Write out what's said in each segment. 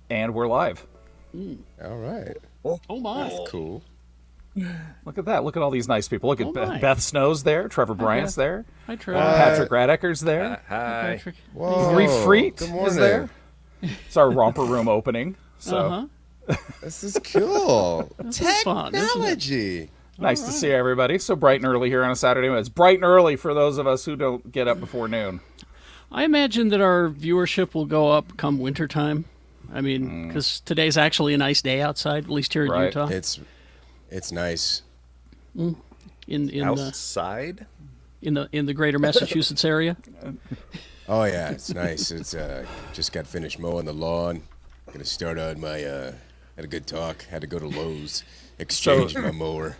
And we're live. All right. Oh my. That's cool. Look at that. Look at all these nice people. Look at my. Beth Snow's there. Trevor Bryant's there. Hi, Trevor. Patrick Radecker's there. Hi. Patrick. Whoa. Marie Freet Good is morning. there. It's our romper room opening. So This is cool. This is fun, isn't it? Technology. nice to see everybody. So bright and early here on a Saturday. It's bright and early for those of us who don't get up before noon. I imagine that our viewership will go up come wintertime. I mean, because today's actually a nice day outside, at least here in Right. Utah. It's nice. In Outside? the greater Massachusetts area. Oh yeah, it's nice. It's just got finished mowing the lawn. Gonna start on my had a good talk. Had to go to Lowe's, exchange my mower.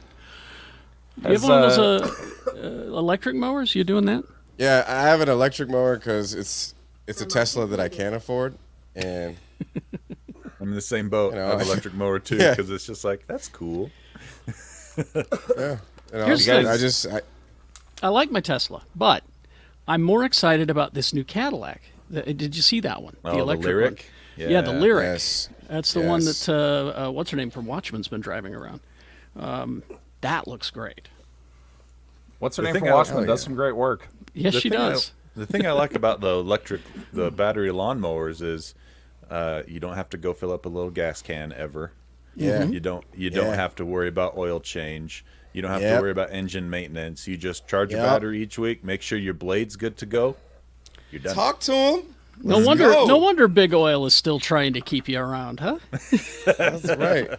You have one of those electric mowers? You doing that? Yeah, I have an electric mower because it's a Tesla that I can't afford, and I'm in the same boat. You know, I have an electric mower too, Yeah. because it's just like, that's cool. yeah, Here's the thing. I I like my Tesla, but I'm more excited about this new Cadillac. Did you see that one? Oh, the electric Lyric? one. Yeah, the Lyric. yes, That's the one yes. that what's her name from Watchmen's been driving around. That looks great. What's her The name thing from I- Watchmen? oh, Does yeah. some great work. Yes, she does. The thing I like about the battery lawnmowers is you don't have to go fill up a little gas can ever. Yeah. You don't Yeah. have to worry about oil change. You don't have to Yep. worry about engine maintenance. You just charge your Yep. battery each week, make sure your blade's good to go. You're done. Talk to him. No Let's wonder, go. no wonder Big Oil is still trying to keep you around, huh? That's right.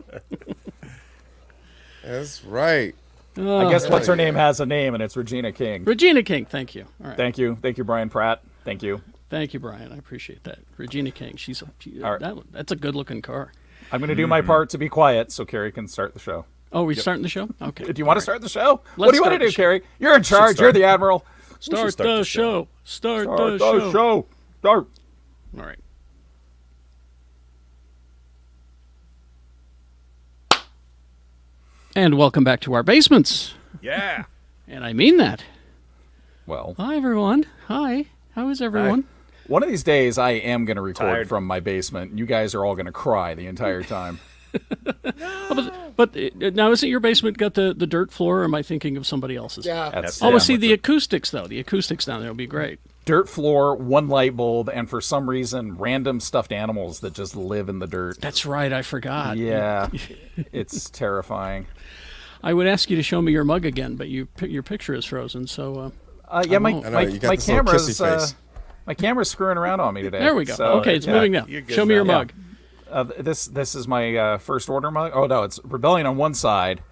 That's right. I guess Oh, what's her name has a name, and it's Regina King. Regina King. Thank you. All right. Thank you, Brian Pratt. Thank you. Thank you, Brian. I appreciate that. Regina King. All right. That's a good-looking car. I'm going to do my part to be quiet so Carrie can start the show. Oh, we're starting the show? Okay. Do you want to start the show? Let's What do you want start to do, the show. Carrie? You're in charge. You're the admiral. Start start the the show. Start Start the the show. show. Start. All right. And welcome back to our basements. Yeah. And I mean that. Well, Hi, everyone. Hi. How is everyone? one of these days I am going to record Tired. from my basement. You guys are all going to cry the entire time. But now, isn't your basement got the dirt floor, or am I thinking of somebody else's? Yeah. That's Oh, Yeah, see, with the the- acoustics, though. The acoustics down there will be great. Dirt floor, one light bulb, and for some reason, random stuffed animals that just live in the dirt. That's right. I forgot. Yeah, it's terrifying. I would ask you to show me your mug again, but your picture is frozen, so... Yeah, my, won't. I know, my, you got my this little camera's kissy face. my camera's screwing around on me today. There we go. So, Okay, it's yeah. moving now. You're good Show me your now. mug. This is my first order mug. Oh no, it's Rebellion on one side.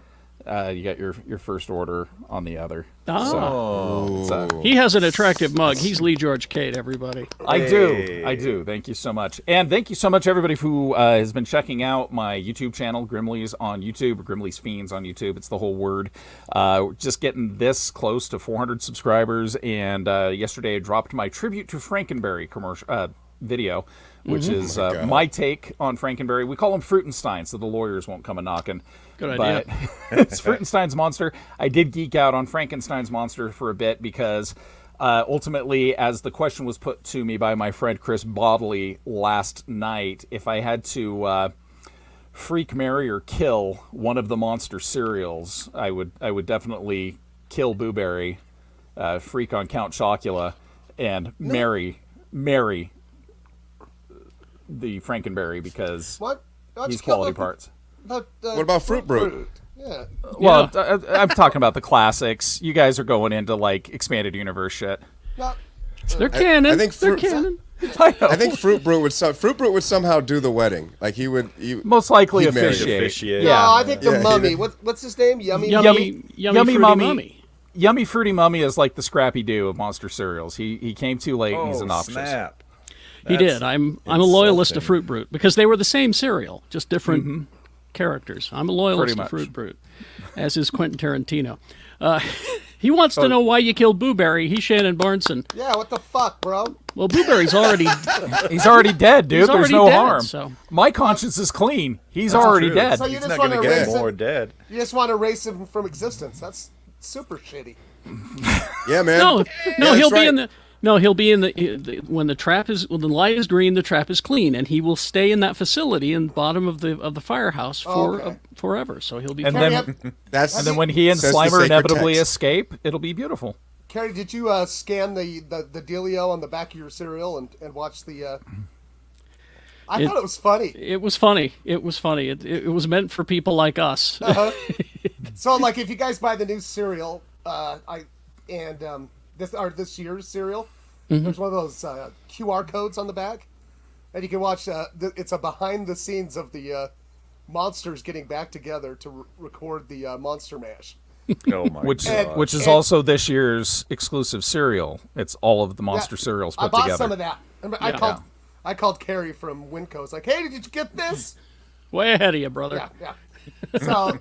You got your first order on the other. Oh. So, it's, He has an attractive mug. He's Lee George Cade, everybody. I do. Thank you so much. And thank you so much, everybody who has been checking out my YouTube channel, Grimley's on YouTube, or Grimley's Fiends on YouTube. It's the whole word. Just getting this close to 400 subscribers. And yesterday I dropped my tribute to Frankenberry commercial video, which is Oh my God. my take on Frankenberry. We call him Fruitenstein, so the lawyers won't come a-knocking. Good But idea. it's Fruitenstein's monster. I did geek out on Frankenstein's monster for a bit because ultimately, as the question was put to me by my friend Chris Bodley last night, if I had to freak, marry, or kill one of the monster cereals, I would definitely kill Boo Berry, freak on Count Chocula, and marry the Frankenberry because What? How'd he's you kill quality the- parts. What about Fruit Brute? Yeah. Well, I'm talking about the classics. You guys are going into like expanded universe shit. Not, They're canon. I think They're fruit- canon. I think Fruit Brute would somehow do the wedding. Like he would. Most likely He'd marry officiate. Officiate. Yeah. No, I think the Yeah, mummy. he- What's his name? Yummy. Yummy Yummy Fruity Mummy. Yummy Fruity Mummy is like the Scrappy Doo of monster cereals. He came too late and he's Oh, obnoxious. snap. He That's did. I'm a loyalist to insulting. Fruit Brute because they were the same cereal, just different characters. I'm a loyalist Pretty to much. Fruit Brute, as is Quentin Tarantino. He wants to know why you killed Boo Berry. He's Shannon Barneson. Yeah. What the fuck, bro? Well, Boo Berry's already He's already dead, dude. He's There's already no dead, harm. so- My conscience is clean. He's already True. dead. So you He's just not want going to to get erase more him. dead. You just want to erase him from existence. That's super shitty. Yeah, man. no. that's He'll be right. in the No, he'll be in when the light is green, the trap is clean, and he will stay in that facility in the bottom of the firehouse for forever. So he'll be. And fine. then when he and says the Slimer sacred inevitably text. escape, it'll be beautiful. Carrie, did you scan the dealio on the back of your cereal and watch the? I thought it was funny. It was funny. It was funny. It was meant for people like us. So, like, if you guys buy the new cereal, this year's cereal, there's one of those QR codes on the back, and you can watch. It's a behind the scenes of the monsters getting back together to record the Monster Mash. Oh my Which god! which is also this year's exclusive cereal. It's all of the monster cereals put I bought together. some of that. I called Carrie from Winco. I was like, "Hey, did you get this?" Way ahead of you, brother. Yeah. So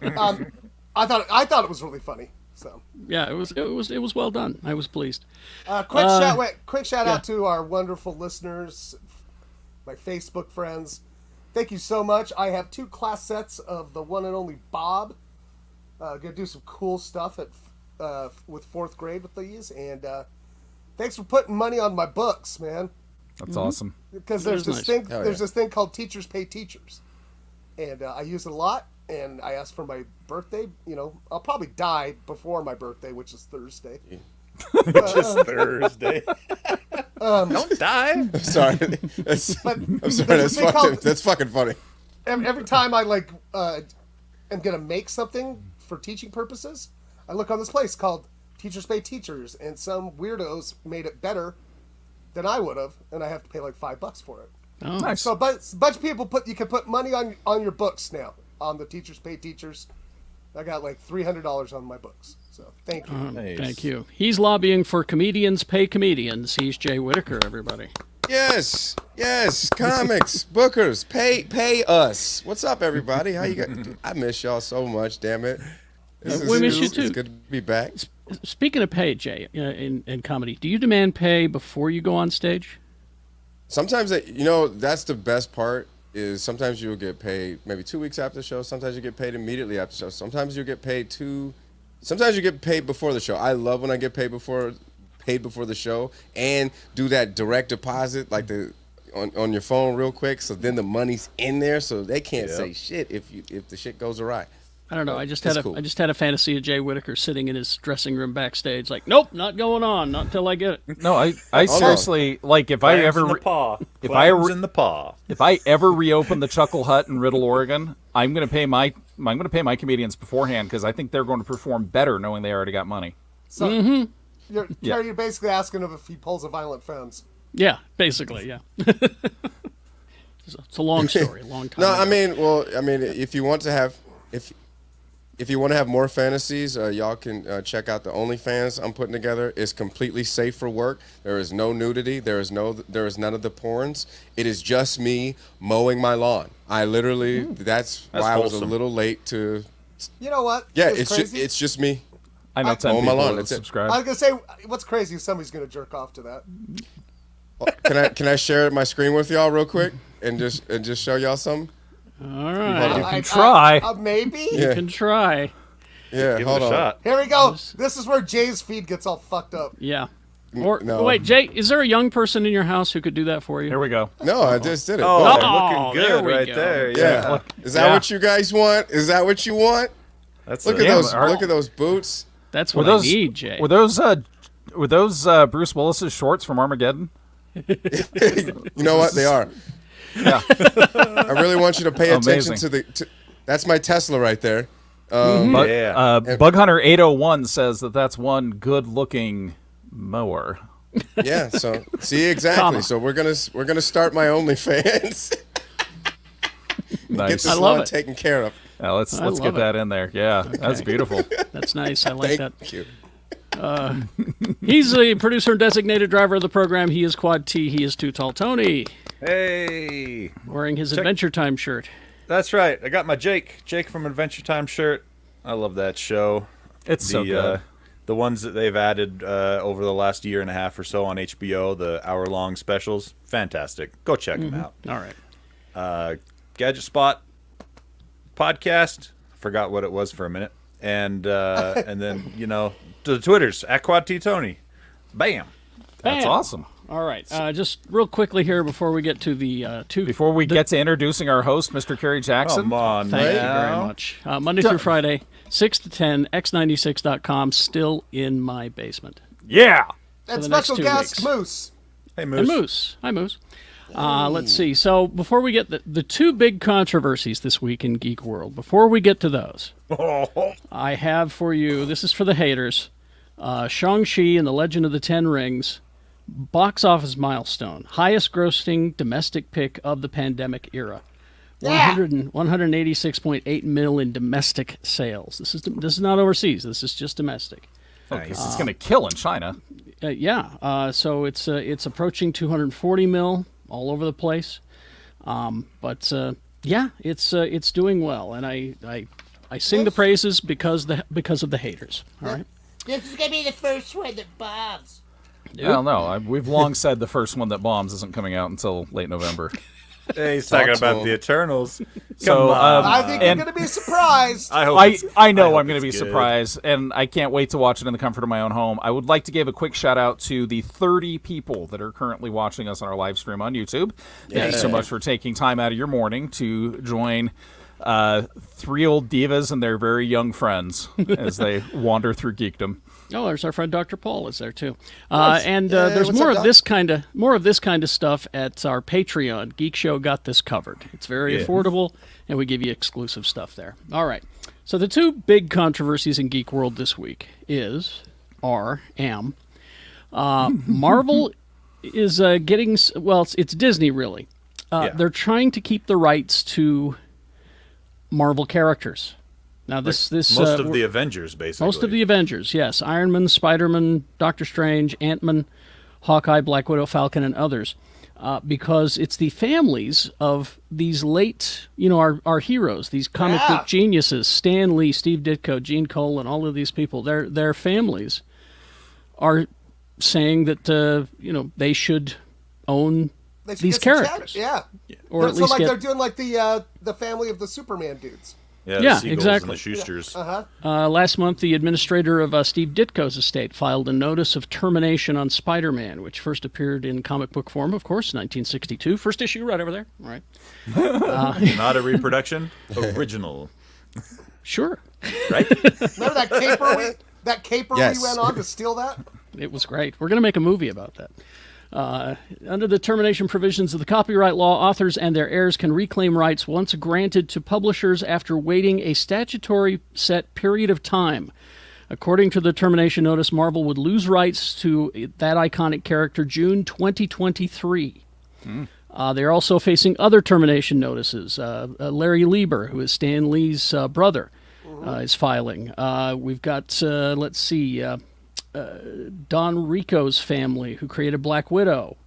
I thought it was really funny. So Yeah, it was well done. I was pleased. quick shout out to our wonderful listeners, my Facebook friends. Thank you so much. I have 2 class sets of the one and only Bob. Gonna do some cool stuff with 4th grade with these, and thanks for putting money on my books, man. That's awesome. Because That is there's this thing called Teachers Pay Teachers, and I use it a lot. And I asked for my birthday. You know, I'll probably die before my birthday, which is Thursday. Just Thursday. Don't die. I'm sorry. I'm sorry. That's fucking funny. Every time I am gonna make something for teaching purposes, I look on this place called Teachers Pay Teachers, and some weirdos made it better than I would have, and I have to pay like $5 for it. Oh, Nice. So, but a bunch of people you can put money on your books now on the Teachers Pay Teachers. I got like $300 on my books. So thank you. Nice. thank you. He's lobbying for comedians pay comedians. He's Jay Whitaker, everybody. Yes. Comics, bookers, pay us. What's up, everybody? How you got? I miss y'all so much. Damn it. We miss you too. It's good to be back. Speaking of pay, Jay, in comedy, do you demand pay before you go on stage? Sometimes that's the best part. Is sometimes you'll get paid maybe 2 weeks after the show. Sometimes you get paid immediately after the show. Sometimes you get paid Sometimes you get paid before the show. I love when I get paid before the show and do that direct deposit like on your phone real quick. So then the money's in there, so they can't say shit if the shit goes awry. I don't know. I just had a fantasy of Jay Whitaker sitting in his dressing room backstage, like, nope, not going on, not until I get it. No, I seriously like if I ever in the paw. if I ever reopen the Chuckle Hut in Riddle, Oregon, I'm gonna pay my comedians beforehand because I think they're going to perform better knowing they already got money. So you're basically asking him if he pulls a Violent Femmes. Yeah, basically, yeah. It's a long story, a long time. No, ago. I mean, if you want to have if you want to have more fantasies, y'all can check out the OnlyFans I'm putting together. It's completely safe for work. There is no nudity. There is none of the porns. It is just me mowing my lawn. I literally, that's why I was a little late to. You know what? Yeah, Crazy? it's just me. I know 10 Oh, my people lawn, that that's it. subscribe. I was gonna say, what's crazy is somebody's gonna jerk off to that. Can I share my screen with y'all real quick and just show y'all something? All right. You can try. Maybe. You can try. Yeah, Give hold it a on. shot. Here we go. This is where Jay's feed gets all fucked up. Yeah. Or No. wait, Jay, is there a young person in your house who could do that for you? Here we go. No, I just did it. Oh, Go ahead. looking there good we right go. there. Yeah. Yeah. Is that what you guys want? Is that what you want? That's Look a- at those. are- Look at those boots. That's Were what those I need, Jay. Were those Bruce Willis's shorts from Armageddon? You know what? They are. Yeah. I really want you to pay attention Amazing. to that's my Tesla right there. But, Yeah. Bug Hunter 801 says that's one good-looking mower. Yeah. So see exactly. Comma. So we're gonna start my OnlyFans. Get Nice. this I love lawn it. taken care of. Yeah, let's I get love it. that in there. Yeah, that's beautiful. That's nice. I like that. Thank you. He's the producer and designated driver of the program. He is Quad T. He is Too Tall Tony, Hey. wearing his Adventure Time shirt. That's right. I got my Jake from Adventure Time shirt. I love that show. It's so good. The ones that they've added over the last year and a half or so on HBO, the hour-long specials, fantastic. Go check them out. All right. Gadget Spot podcast. Forgot what it was for a minute, and then the Twitters at Quad T Tony. Bam. That's Bam. awesome. All right. Just real quickly here before we get to the two. Before we get to introducing our host, Mr. Kerry Jackson. Come on, Thank you now. very much. Monday through Friday, 6 to 10, x96.com, still in my basement. Yeah. And the next special 2 guest, weeks. Moose. Hey, Moose. And Moose. Hi, Moose. Let's see. So before we get the two big controversies this week in Geek World, before we get to those, I have for you, this is for the haters, Shang-Chi and the Legend of the Ten Rings, box office milestone, highest grossing domestic pick of the pandemic era. 186.8 mil in domestic sales. This is not overseas. This is just domestic. Because it's going to kill in China. So it's approaching 240 mil all over the place. It's doing well, and I sing the praises because of the haters. All right. This is gonna be the first one that bombs. Well, no, we've long said the first one that bombs isn't coming out until late November. Hey, he's talking about the Eternals. So, I think you're going to be surprised. I hope I know hope I'm going to be it's good. surprised, and I can't wait to watch it in the comfort of my own home. I would like to give a quick shout out to the 30 people that are currently watching us on our live stream on YouTube. Thank you so much for taking time out of your morning to join 3 old divas and their very young friends as they wander through geekdom. Oh, there's our friend Dr. Paul is there too, Nice. and Yeah, there's what's more up, of Doc? more of this kind of stuff at our Patreon. Geek Show got this covered. It's very affordable, and we give you exclusive stuff there. All right, so the two big controversies in Geek World this week Marvel is getting it's Disney really. They're trying to keep the rights to Marvel characters. Now this most of the Avengers, basically. most of the Avengers, yes. Iron Man, Spider-Man, Doctor Strange, Ant-Man, Hawkeye, Black Widow, Falcon, and others. Because it's the families of these late, our heroes, these comic book geniuses, Stan Lee, Steve Ditko, Gene Cole, and all of these people. Their families are saying that, they should own They should these get some characters. Yeah. Or at So least like get... they're doing like the family of the Superman dudes. Yeah, Yeah, the Seagulls exactly. and the Schusters. Last month, the administrator of Steve Ditko's estate filed a notice of termination on Spider-Man, which first appeared in comic book form, of course, 1962. First issue right over there. All right. Not a reproduction, original. Sure. Right? Remember that caper Yes. we went on to steal that? It was great. We're going to make a movie about that. Under the termination provisions of the copyright law, authors and their heirs can reclaim rights once granted to publishers after waiting a statutory set period of time. According to the termination notice, Marvel would lose rights to that iconic character June 2023. They're also facing other termination notices. Larry Lieber, who is Stan Lee's brother, is filing. We've got, Don Rico's family, who created Black Widow.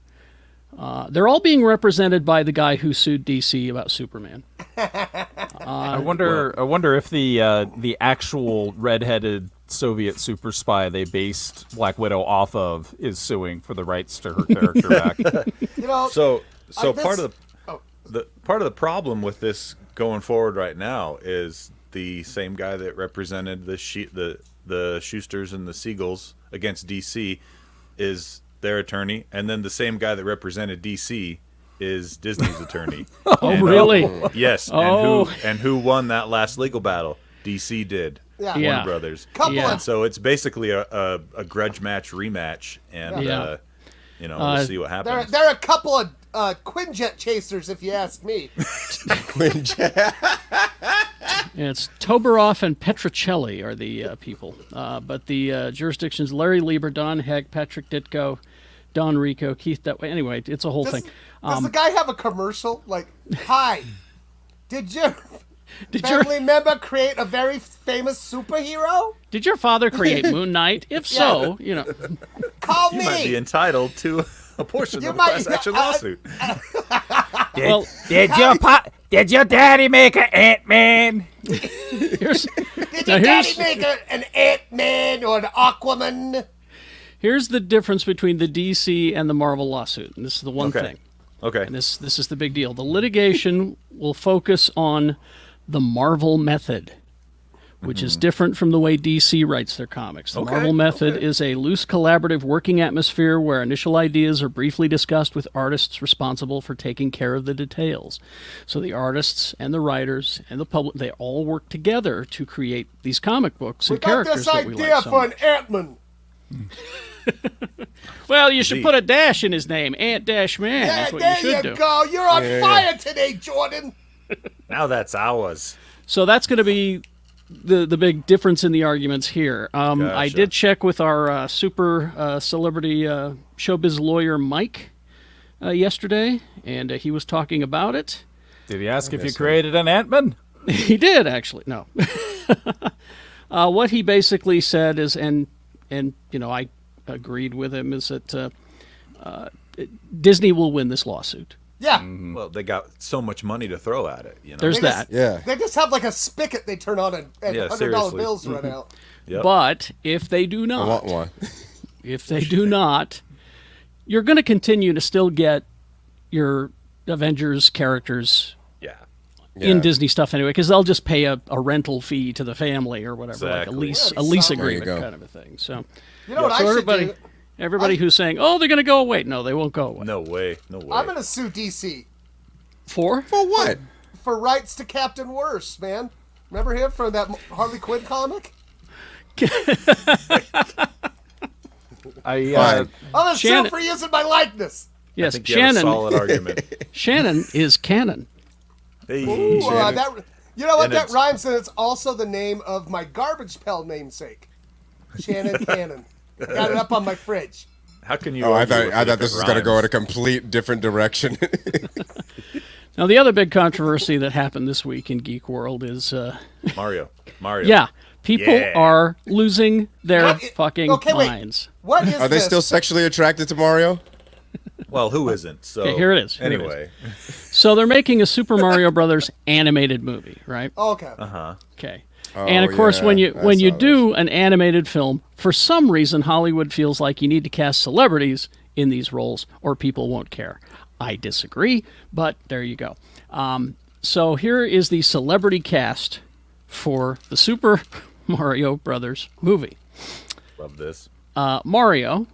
They're all being represented by the guy who sued DC about Superman. I wonder if the actual redheaded Soviet super spy they based Black Widow off of is suing for the rights to her character back. So this- part of the problem with this going forward right now is the same guy that represented the Schusters and the Seagulls against DC is their attorney, and then the same guy that represented DC is Disney's attorney. Really? Yes. Oh. And who won that last legal battle? DC did. Yeah. Yeah. Warner Brothers. Yeah. And so it's basically a grudge match rematch, and Yeah. we'll see what happens. They're a couple of Quinjet chasers, if you ask me. It's Toberoff and Petrocelli are the people. But the jurisdictions, Larry Lieber, Don Heck, Patrick Ditko, Don Rico, Keith Detway. Anyway, it's a whole thing. Does the guy have a commercial? Like, hi, did your Did your family member create a very famous superhero? did your father create Moon Knight? If so, Call You me. might be entitled to a portion You of a might- class action lawsuit. well, Did your daddy make an Ant-Man? here's Did now your daddy here's- make an Ant-Man or an Aquaman? here's the difference between the DC and the Marvel lawsuit, and this is the one Okay. thing. Okay. And this is the big deal. The litigation will focus on the Marvel method, which is different from the way DC writes their comics. The Marvel method is a loose, collaborative working atmosphere where initial ideas are briefly discussed with artists responsible for taking care of the details. So the artists and the writers and the public, they all work together to create these comic books and characters that we like so this idea for an much. Ant-Man. Well, you should put a dash in his name, Ant-Man. Yeah, That's what there you should do. go. You're on fire today, Jordan. Now that's ours. So that's going to be the big difference in the arguments here. I did check with our super celebrity showbiz lawyer, Mike, yesterday, and he was talking about it. Did he ask if you created an Ant-Man? He did, actually. No. What he basically said is, and you know, I agreed with him, is that Disney will win this lawsuit. Yeah. Well, they got so much money to throw at it. You know. There's that. Yeah. They just have like a spigot they turn on and Yeah, $100 seriously. bills run out. Yep. But if they do I not, want one. if they do not, you're going to continue to still get your Avengers characters Yeah. in Disney stuff anyway, because they'll just pay a rental fee to the family or whatever, like Exactly. a lease There you agreement go. kind of a thing. So, You know what I should do? everybody who's saying, "Oh, they're going to go away," no, they won't go away. No way. No way. I'm going to sue DC For For what? for rights to Captain Worst, man. Remember him from that Harley Quinn comic? I Fine. I'm going to sue Shannon- for using my likeness. yes, I think you have a Shannon. solid argument. Shannon is canon. Hey, Ooh, Shannon. you know what? And That it's- rhymes, and it's also the name of my garbage pail namesake, Shannon Cannon. Got it up on my fridge. how can you? Oh, I argue with thought it if this it was going to go in a rhymes? complete different direction. Now, the other big controversy that happened this week in geek world is, Mario. yeah, people Yeah. are losing their What? fucking Okay, wait. minds. What is Are they this? still sexually attracted to Mario? Well, who isn't? So Okay, here it is. Here it is. Anyway, So they're making a Super Mario Brothers animated movie, right? Okay. Okay. Oh, And of course, yeah, when you I saw do an animated film, for some reason Hollywood feels like you need to cast celebrities in these roles, or people won't care. I disagree, but there you go. So here is the celebrity cast for the Super Mario Brothers movie. love this. Mario,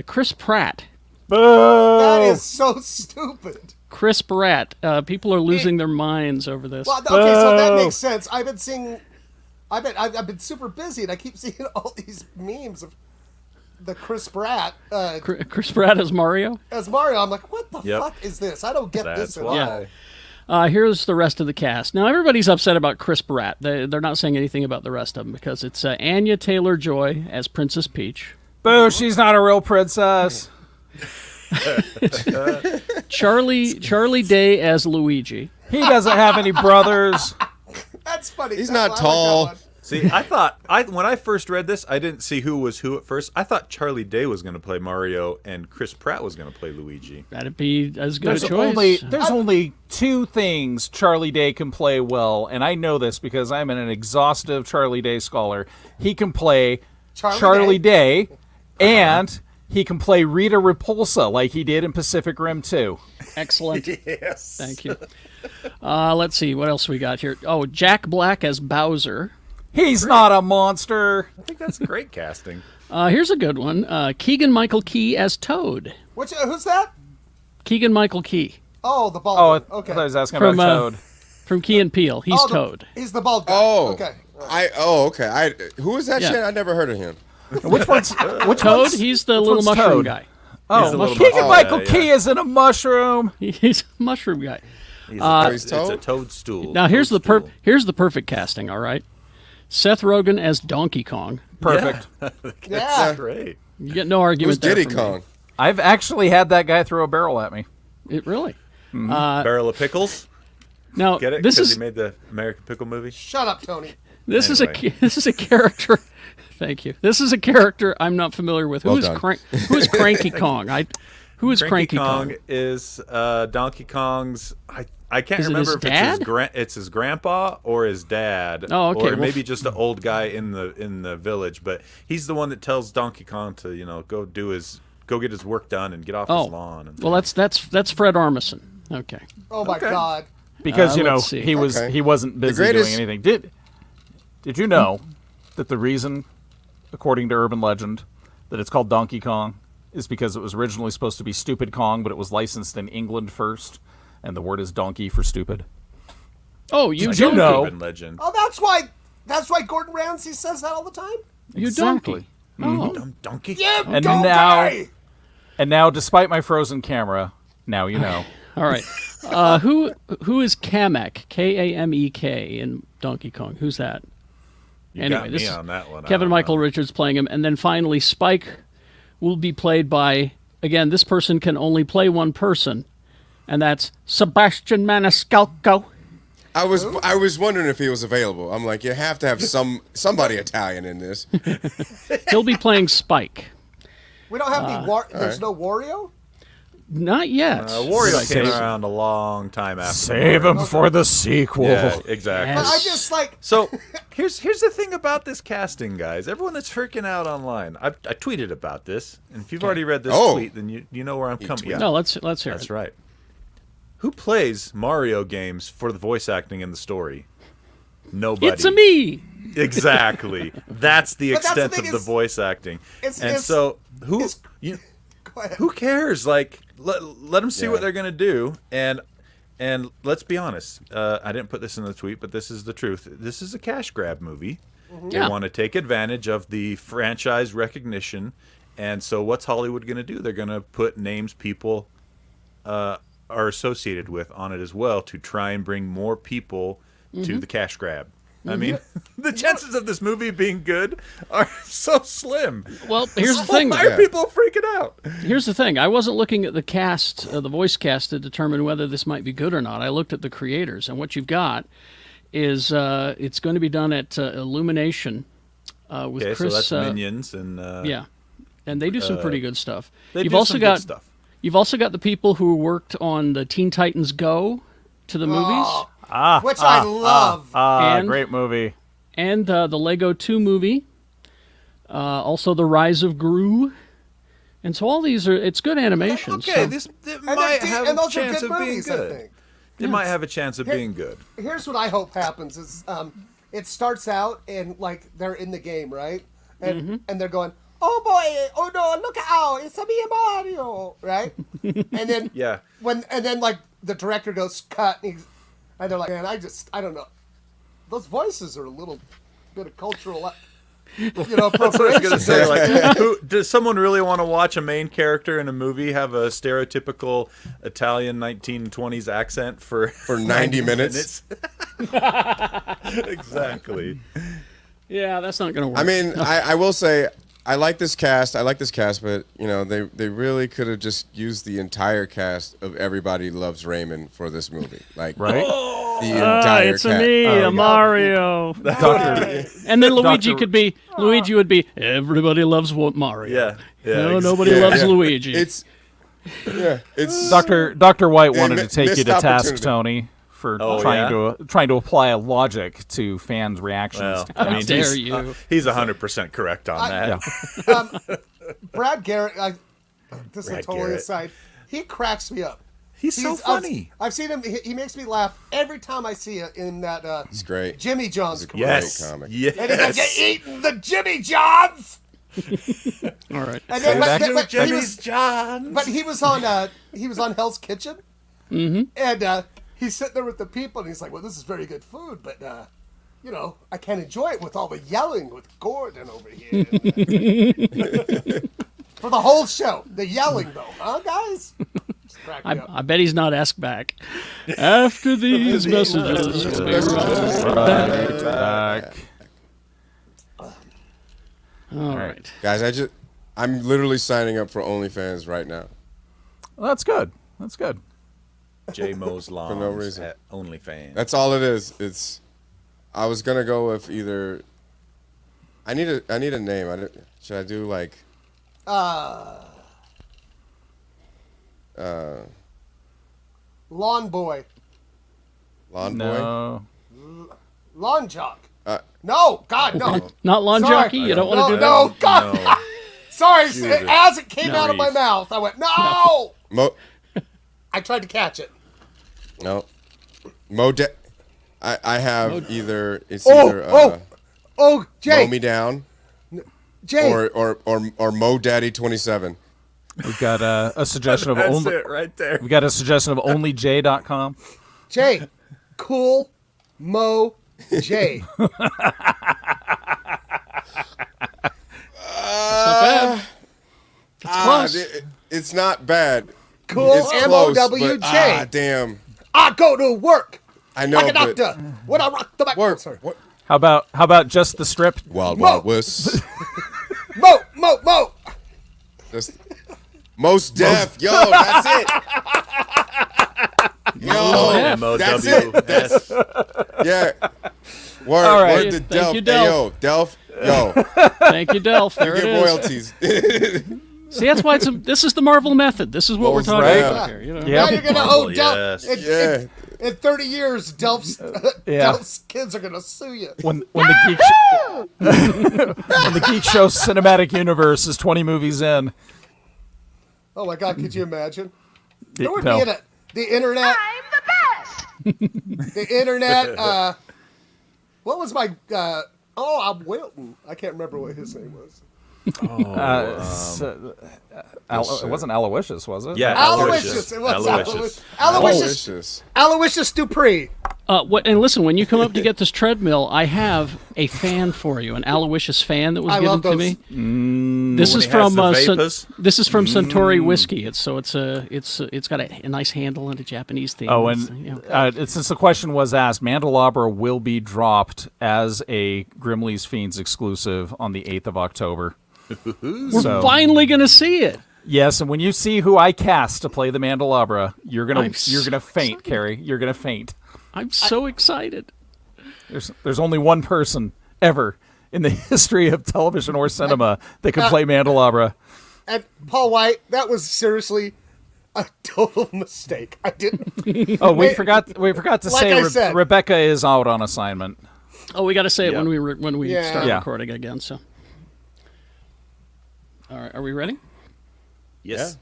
Chris Pratt. That is so stupid. Chris Pratt. People are losing their minds over this. Well, okay, so that makes sense. I've been super busy, and I keep seeing all these memes of the Chris Pratt Chris Pratt as Mario. as Mario. I'm like, what the Yep. fuck is this? I don't get That's this at why. all. Here's the rest of the cast. Now, everybody's upset about Chris Pratt. They're not saying anything about the rest of them because it's Anya Taylor-Joy as Princess Peach, Boo, she's not a real princess. Charlie Day as Luigi, He doesn't have any brothers. That's funny. He's I not like tall. that one. See, I thought when I first read this, I didn't see who was who at first. I thought Charlie Day was going to play Mario and Chris Pratt was going to play Luigi. that'd be as good There's a choice. only two things Charlie Day can play well, and I know this because I'm an exhaustive Charlie Day scholar. He can play Charlie Day, and he can play Rita Repulsa like he did in Pacific Rim 2. Excellent. Yes. Thank you. Let's see what else we got here. Oh, Jack Black as Bowser. He's not a monster. I think that's great casting. Here's a good one. Keegan-Michael Key as Toad. Who's that? Keegan-Michael Key Oh, the bald Oh, I one. thought Okay. I was asking From, about Toad. from Key and Peele. He's Oh, Toad. He's the bald guy. Oh. Okay. Okay. Who is that Yeah. shit? I never heard of him. Which one's Toad, he's the little one's mushroom Toad? guy. Oh, a little Keegan mushroom. Michael Yeah, Key isn't a mushroom. He's a mushroom guy. He's he's it's a Toad? toadstool. Now here's the Toadstool. perfect casting. All right, Seth Rogen as Donkey Kong. Perfect. Yeah. Great. You get no argument. Who's there Diddy from me. Kong? I've actually had that guy throw a barrel at me. It really. Barrel of pickles. Now Get it? this Because is he made the American Pickle movie. Shut up, Tony. this Anyway. is a character. Thank you. This is a character I'm not familiar with. Well Who is done. who is Cranky Kong? Who is Cranky Kong Kong? is Donkey Kong's. I can't Is it remember his if dad? it's his grandpa or his dad. Oh, okay, Or well, maybe just an old guy in the village. But he's the one that tells Donkey Kong to go get his work done and get off his lawn. And Well, that's Fred Armisen. Okay. Oh my Okay. God. Because let's see. he Okay. wasn't busy doing greatest- anything. Did you know that the reason, according to urban legend, that it's called Donkey Kong is because it was originally supposed to be Stupid Kong, but it was licensed in England first, and the word is donkey for stupid. Oh, you Did you donkey. know? Urban legend. Oh, that's why Gordon Ramsay says that all the time. You Exactly. donkey. Oh. Dumb donkey. You And donkey! now, despite my frozen camera, now you know. All right. Who is Kamek? Kamek in Donkey Kong? Who's that? Got this me is on that one. I Kevin don't Michael know. Richards playing him, and then finally Spike will be played by, again, this person can only play one person, and that's Sebastian Maniscalco. I was wondering if he was available. I'm like, you have to have somebody Italian in this. He'll be playing Spike. We don't have there's no Wario? Not yet. Wario came around a long time after. Save him for the sequel. Yeah, exactly. But I just like So here's the thing about this casting, guys. Everyone that's freaking out online. I tweeted about this, and if you've already read this tweet, then you know where I'm coming. No, let's hear That's it. right. Who plays Mario games for the voice acting and the story? Nobody. It's a me. Exactly. That's the But that's the extent thing of the is- voice acting. it's- So Go ahead. who cares? Like let them see what Yeah. they're gonna do, and let's be honest. I didn't put this in the tweet, but this is the truth. This is a cash grab movie. They Yeah. want to take advantage of the franchise recognition, and so what's Hollywood gonna do? They're gonna put names people are associated with on it as well to try and bring more people to the cash grab. I mean, the chances of this movie being good are so slim. Well, here's the thing. Why are people freaking out? Here's the thing. I wasn't looking at the cast, the voice cast, to determine whether this might be good or not. I looked at the creators, and what you've got is it's going to be done at Illumination with Okay, Chris. so that's Minions and Yeah, and they do some pretty good stuff. they You've do also some got good stuff. You've also got the people who worked on the Teen Titans Go to the movies, Which I love. And- Great movie. and the Lego 2 movie, also the Rise of Gru, and so all these it's good animation. Okay, so- this it and might have a those are chance good of being movies, I good. think. It might have a chance of being good. Here's what I hope happens is it starts out and like they're in the game, right? And they're going, "Oh boy, oh no, look out, it's a me and Mario," right? And then Yeah. and then like the director goes cut and they're like, "Man, I don't know. Those voices are a little bit of cultural That's what I was appropriation." gonna say. Like, does someone really want to watch a main character in a movie have a stereotypical Italian 1920s accent for 90 minutes? Exactly. yeah, that's not going to work. I mean, I will say I like this cast. But they really could have just used the entire cast of Everybody Loves Raymond for this movie, like Right? the entire it's a cast. me, a Mario, and then Luigi Luigi would be everybody loves Mario. Yeah. No, nobody Yeah, loves yeah. Luigi. It's Dr. White Yeah, wanted to take you missed to task, opportunity. Tony, for Oh, trying to apply a logic to fans' reactions. Well, to I mean, cast. dare you. He's 100% correct on that. Yeah. Brad Garrett, this is Brad totally Garrett. aside, he cracks me up. He's so funny. I've seen him. He makes me laugh every time I see it in that it's great. Jimmy John's commercial. Yes. comic. Yes. And he goes, "You eating the Jimmy Johns?" All right. And then, back but, to but he Jimmy's was, John. but he was on Hell's Kitchen, and he's sitting there with the people, and he's like, "Well, this is very good food, but I can't enjoy it with all the yelling with Gordon over here." For the whole show, the yelling though, huh, guys? Just crack me up. I bet he's not asked back. After these messages, we'll be right back. All right. Guys, I'm literally signing up for OnlyFans right now. Well, that's good. That's good. J. Mo's Lawns no reason. at OnlyFans. That's all it is. I was gonna go with either. I need a name. Should I do like? Lawn boy, Lawn boy. No. lawn jock. No, God, no. Not lawn Sorry. jockey? You don't want No, to do no, that? God. No. Sorry, Jesus. as it came No, out of my Reese. mouth, I went, no. I tried to catch it. No. I have either. It's Oh, either. Oh, Jay. Mow Me Down, Jay. or Mo Daddy 27. We've got a suggestion of That's only. it right there. We got a suggestion of onlyj.com. Jay. Cool. Mo. Jay. Not bad. It's close. It's not bad. Cool. It's close, MOWJ. but damn. I go to work. I know, Like a but doctor. When I rock the mic. work. Sorry. What? How about just the strip? Wild Mo. Wild West. Mo. That's- Most Def. Yo, that's it. Yo, MOW. that's it. That's, yeah. Word, All right. word to Thank Delph. you, Hey, yo, Delph. Yo, Thank you, Delph. There get it is. royalties. See, that's why this is the Marvel method. This is what we're Most talking right. about here. You know? Yeah. Now you're going to Marvel, owe Delph. yes. Yeah. In 30 years, Delph's kids are going to sue you. When the Geek when the Geek Show cinematic universe is 20 movies in. Oh, my God. Could you imagine? No. There would be the internet. I'm the best. The internet. What was my... I'm Wilton. I can't remember what his name was. It wasn't Aloysius, was it? Yeah, Aloysius. It was Aloysius. Aloysius. Aloysius Dupree. And listen, when you come up to get this treadmill, I have a fan for you, an Aloysius fan that was I given love to those. me. This is When he has from the vapors. this is from Suntory whiskey. It's got a nice handle and a Japanese theme. Oh, It's, and you know. since the question was asked, Mandalabra will be dropped as a Grimley's Fiends exclusive on the 8th of October. We're finally gonna see it. Yes, and when you see who I cast to play the Mandalabra, you're gonna I'm faint, Carrie. You're gonna faint. I'm so excited. There's only one person ever in the history of television or cinema that can play Mandalabra. And Paul White, that was seriously a total mistake. I didn't. Oh, we forgot to Like say I said. Rebecca is out on assignment. Oh, we got to say it Yeah. when we Yeah. start Yeah. recording again. So, all right, are we ready? Yes.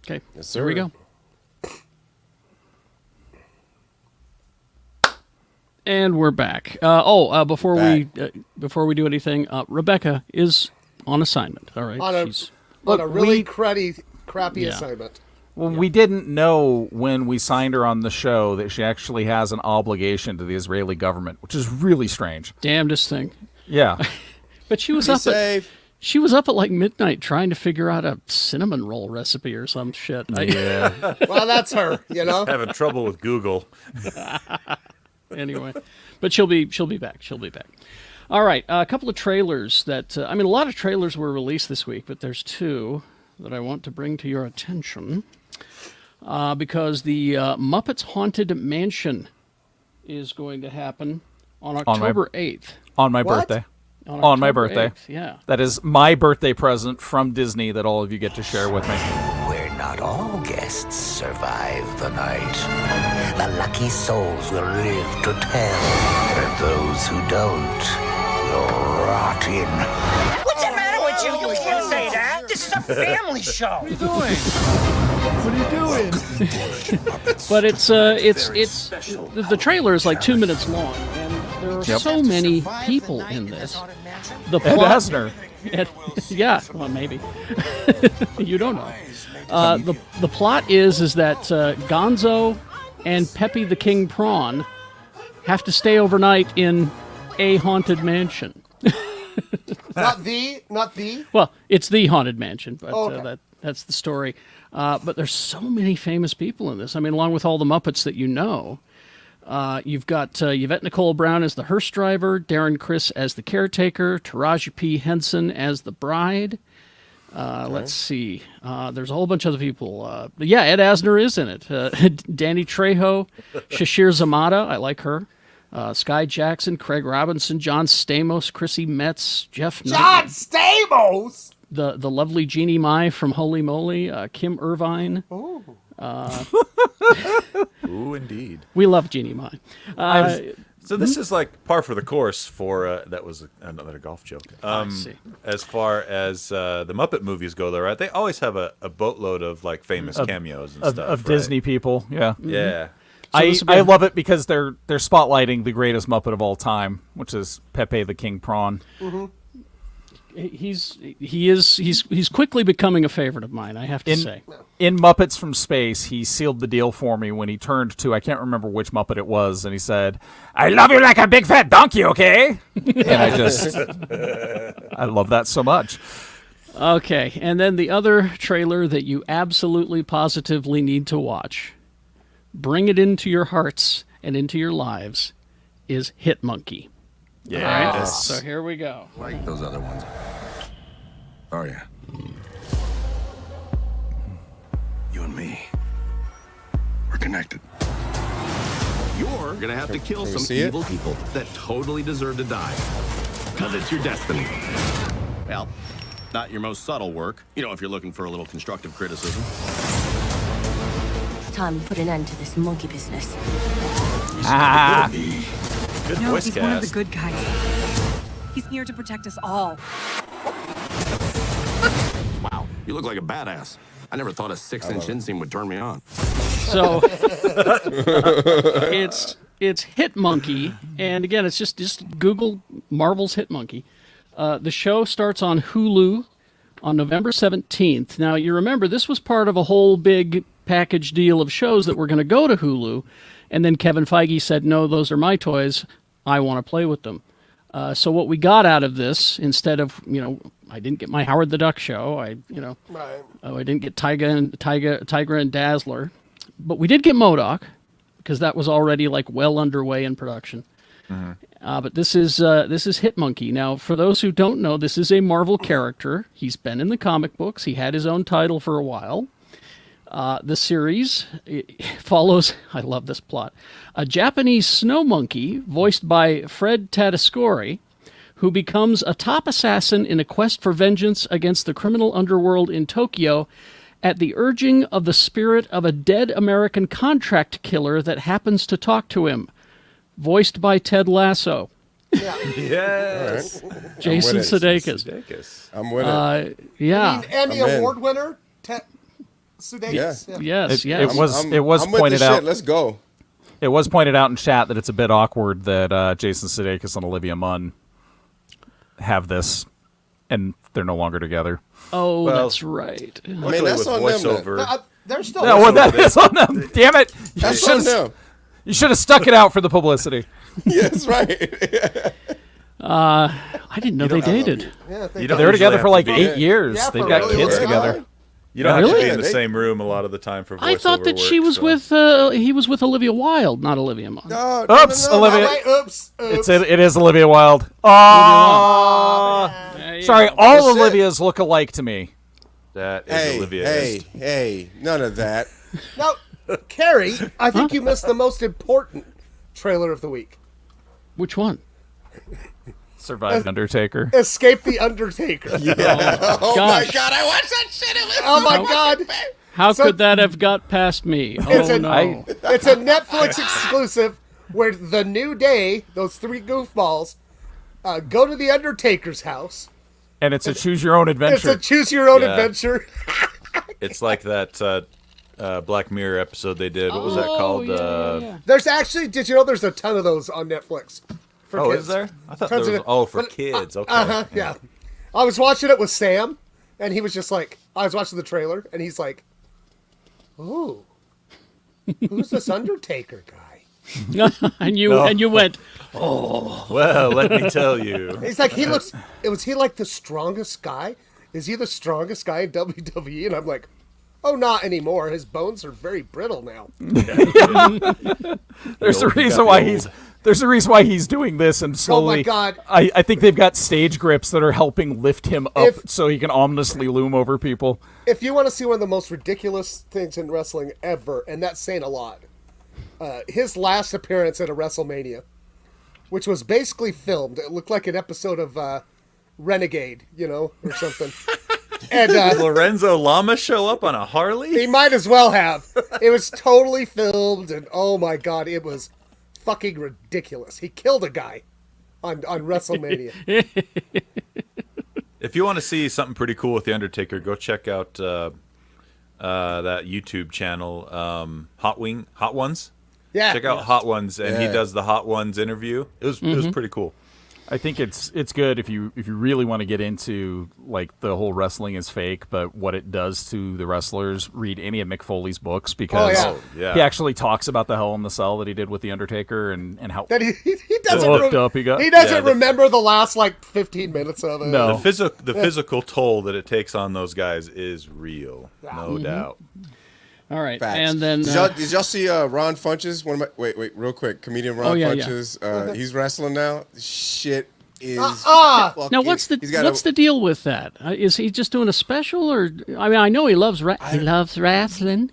Okay, Yes, here we sir. go. And we're back. Before we do anything, Rebecca is on assignment. All right, On a Look, really we- crappy Yeah. assignment. Well, we didn't know when we signed her on the show that she actually has an obligation to the Israeli government, which is really strange. damnedest thing. Yeah. But she was Be up at safe. like midnight trying to figure out a cinnamon roll recipe or some shit. Yeah. Well, that's her, you know? Having trouble with Google. Anyway, but she'll be back. She'll be back. All right, a couple of trailers that a lot of trailers were released this week, but there's two that I want to bring to your attention because the Muppets Haunted Mansion is going to happen on October 8th. On my What? birthday. On On my October birthday. 8th, yeah. That is my birthday present from Disney that all of you get to share with me. Where not all guests survive the night. The lucky souls will live to tell, and those who don't will rot in. What's the matter with you? You can't say that. This is a family show. But it's the trailer is like 2 minutes long, and there are so many people in this. The Ed plot, Asner. yeah, well, maybe you don't know. The plot is that Gonzo and Peppy the King Prawn have to stay overnight in a haunted mansion. Not the. Well, it's the haunted mansion, but Okay. that's the story. But there's so many famous people in this. I mean, along with all the Muppets that you know. You've got Yvette Nicole Brown as the hearse driver, Darren Criss as the caretaker, Taraji P. Henson as the bride. Let's see. There's a whole bunch of other people. Ed Asner is in it. Danny Trejo, Shashir Zamata, I like her. Sky Jackson, Craig Robinson, John Stamos, Chrissy Metz, Jeff John Knight, Stamos! the lovely Jeannie Mai from Holy Moly, Kim Irvine. Ooh, indeed. We love Jeannie Mai. So this is like par for the course for that was another golf joke. see. As far as the Muppet movies go, though, right? They always have a boatload of like famous cameos and stuff Of right? Disney people. Yeah. Yeah. I love it because they're spotlighting the greatest Muppet of all time, which is Pepe the King Prawn. Mm-hmm. He's quickly becoming a favorite of mine, I have to say. In Muppets from Space, he sealed the deal for me when he turned to, I can't remember which Muppet it was, and he said, "I love you like a big fat donkey, okay?" And I love that so much. Okay, and then the other trailer that you absolutely positively need to watch, bring it into your hearts and into your lives, is Hit Monkey. Yes. So here we go. Like those other ones. Are you? You and me. We're connected. You're gonna have to kill some see it? evil people that totally deserve to die. Because it's your destiny. Well, not your most subtle work. You know, if you're looking for a little constructive criticism. It's time to put an end to this monkey business. Good No, voice he's cast. one of the good guys. He's here to protect us all. Wow, you look like a badass. I never thought a 6-inch inseam would turn me on. So it's Hit Monkey, and again, it's just Google Marvel's Hit Monkey. The show starts on Hulu on November 17th. Now, you remember, this was part of a whole big package deal of shows that were going to go to Hulu, and then Kevin Feige said, "No, those are my toys. I want to play with them." So what we got out of this, instead of, I didn't get my Howard the Duck show. I didn't get Tiger and Dazzler, but we did get MODOK, because that was already well underway in production. But this is Hit Monkey. Now, for those who don't know, this is a Marvel character. He's been in the comic books. He had his own title for a while. The series follows, I love this plot, a Japanese snow monkey voiced by Fred Tatasciore, who becomes a top assassin in a quest for vengeance against the criminal underworld in Tokyo at the urging of the spirit of a dead American contract killer that happens to talk to him, voiced by Ted Lasso. Yes. Jason Sudeikis. I'm with it. Yeah. Emmy I'm in. Award winner, Sudeikis. Yeah. Yes. It was I'm with pointed the out. shit. Let's go. It was pointed out in chat that it's a bit awkward that Jason Sudeikis and Olivia Munn have this, and they're no longer together. Oh, Well, that's right. Luckily, that's with on them, voiceover, They're still. No, well, that is on them. Damn it! That's on them. You should have stuck it out for the publicity. Yeah, that's right. I didn't know they dated. Yeah, You They don't were usually together have for to like be- 8 years. Yeah, They've for got really kids long together. time. You don't have to be Really? in the same room a lot of the time for voiceover I thought that work, she was so. he was with Olivia Wilde, not Olivia Munn. No, Oops, Olivia. Wait, oops. It is Olivia Wilde. Oh, sorry. All Oh, shit. Olivias look alike to me. That is Olivia. Hey, none of that. Now, Carrie, I think you missed the most important trailer of the week. Which one? Survived Undertaker. Escape the Undertaker. Oh my Gosh. god, I watched that shit. It was Oh my god. How So- could that have got past me? It's Oh a- no. It's a Netflix exclusive where the New Day, those three goofballs, go to the Undertaker's house. And it's a choose your own It's adventure. a choose your own Yeah. adventure. It's like that Black Mirror episode they did. What was that called? Yeah. There's actually, did you know there's a ton of those on Netflix? For Oh, kids. is there? I thought there Tons of was. it. Oh, for But, kids. Okay. Uh-huh, yeah. I was watching it with Sam, and he was just like, I was watching the trailer, and he's like, ooh, who's this Undertaker guy? and you went, Well, let me tell you. He's like, was he like the strongest guy? Is he the strongest guy in WWE? And I'm like, oh, not anymore. His bones are very brittle now. There's a reason why he's doing this, and slowly. Oh my God. I think they've got stage grips that are helping lift him up If- so he can ominously loom over people. If you want to see one of the most ridiculous things in wrestling ever, and that's saying a lot, his last appearance at a WrestleMania, which was basically filmed. It looked like an episode of Renegade, or something. And Did Lorenzo Lama show up on a Harley? he might as well have. It was totally filmed, and oh my god, it was fucking ridiculous. He killed a guy on WrestleMania. If you want to see something pretty cool with The Undertaker, go check out that YouTube channel, Hot Ones. Yeah. Check out Hot Ones, and he does the Hot Ones interview. It was pretty cool. I think it's good if you really want to get into like the whole wrestling is fake, but what it does to the wrestlers. Read any of Mick Foley's books because he actually talks about the Hell in the Cell that he did with the Undertaker and how That he doesn't he doesn't remember the last like 15 minutes of it. No. The physical toll that it takes on those guys is real, no doubt. All right, Facts. and then Did y'all see Ron Funches? Wait, real quick. Comedian Ron Funches. He's wrestling now. Shit is. Now what's the deal with that? Is he just doing a special, or I mean, I know he loves wrestling. He loves wrestling.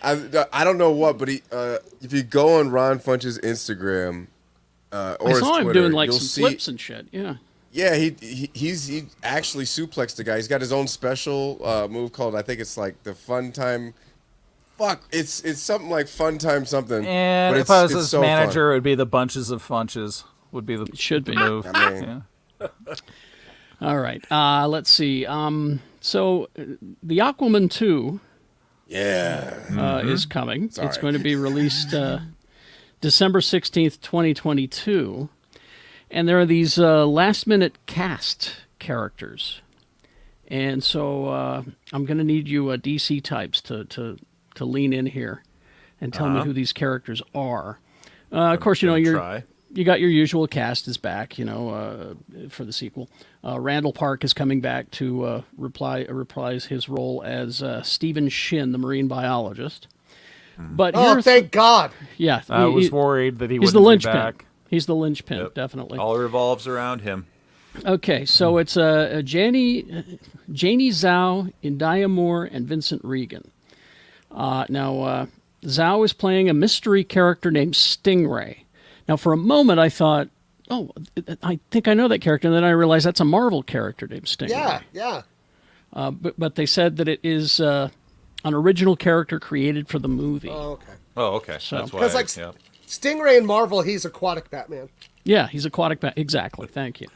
I don't know what, but he if you go on Ron Funches' Instagram or I saw his him Twitter, doing like you'll some see, flips and shit. Yeah. Yeah, he actually suplexed the guy. He's got his own special move called, I think it's like the Fun Time. Fuck, it's something like Fun Time something. And but if I was his so manager, fun. it would be the bunches of funches. Would be the move. I mean, All right. Let's see. So the Aquaman 2 is coming. It's going to be released December 16th, 2022. And there are these last-minute cast characters. And so I'm going to need you DC types to lean in here and tell me who these characters are. Of course, you got your usual cast is back, for the sequel. Randall Park is coming back to reprise his role as Stephen Shin, the marine biologist. But thank God! Yeah, I was worried that he he's wouldn't the be linchpin. back. He's the linchpin, definitely. All revolves around him. Okay, so it's Janie Zhao, India Moore, and Vincent Regan. Now, Zhao is playing a mystery character named Stingray. Now, for a moment, I thought, oh, I think I know that character, and then I realized that's a Marvel character named Stingray. Yeah. But they said that it is an original character created for the movie. Oh, okay. Oh, okay. So, that's why. Because like Stingray in Marvel, he's Aquatic Batman. Yeah, he's Aquatic Batman. Exactly. Thank you.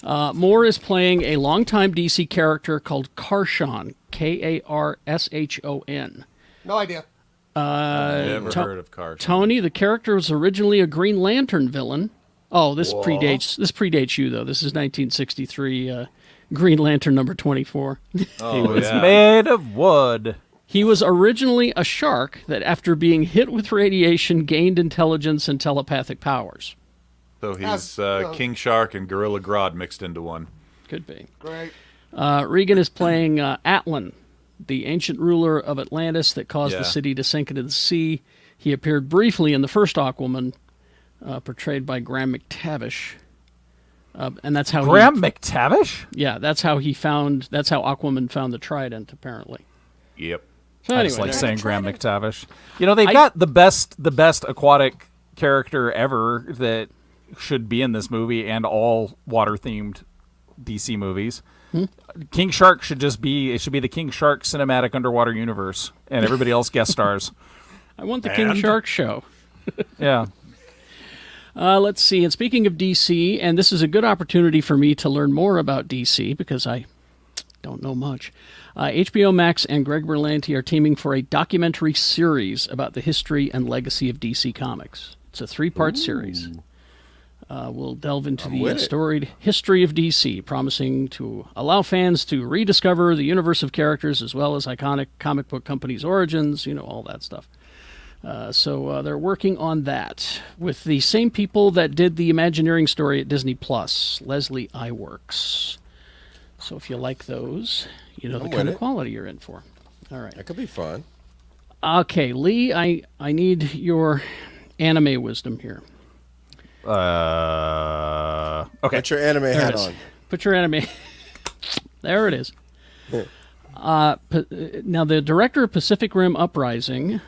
Moore is playing a longtime DC character called Karshon, Karshon. No idea. Never heard of Karshon. Tony, the character was originally a Green Lantern villain. Oh, this predates you though. This is 1963 Green Lantern number 24. Oh, he was made of wood. He was originally a shark that, after being hit with radiation, gained intelligence and telepathic powers. So he's King Shark and Gorilla Grodd mixed into one. Could be. Great. Regan is playing Atlan, the ancient ruler of Atlantis that caused the city to sink into the sea. He appeared briefly in the first Aquaman, portrayed by Graham McTavish. And that's how McTavish? Yeah, that's how Aquaman found the trident, apparently. Yep. So I just like saying Graham McTavish. They've got the best aquatic character ever that should be in this movie and all water-themed DC movies. King Shark should be the King Shark cinematic underwater universe, and everybody else guest stars. I want the King Shark show. Yeah. Let's see. And speaking of DC, and this is a good opportunity for me to learn more about DC because I don't know much. HBO Max and Greg Berlanti are teaming for a documentary series about the history and legacy of DC Comics. It's a 3-part series. We'll delve into the storied history of DC, promising to allow fans to rediscover the universe of characters as well as iconic comic book companies' origins, all that stuff. So they're working on that with the same people that did the Imagineering story at Disney+, Leslie Iwerks. So if you like those, the kind of quality you're in for. All right. That could be fun. Okay, Lee, I need your anime wisdom here. Okay. Put your anime hat on. Put your anime. There it is. Now, the director of Pacific Rim Uprising,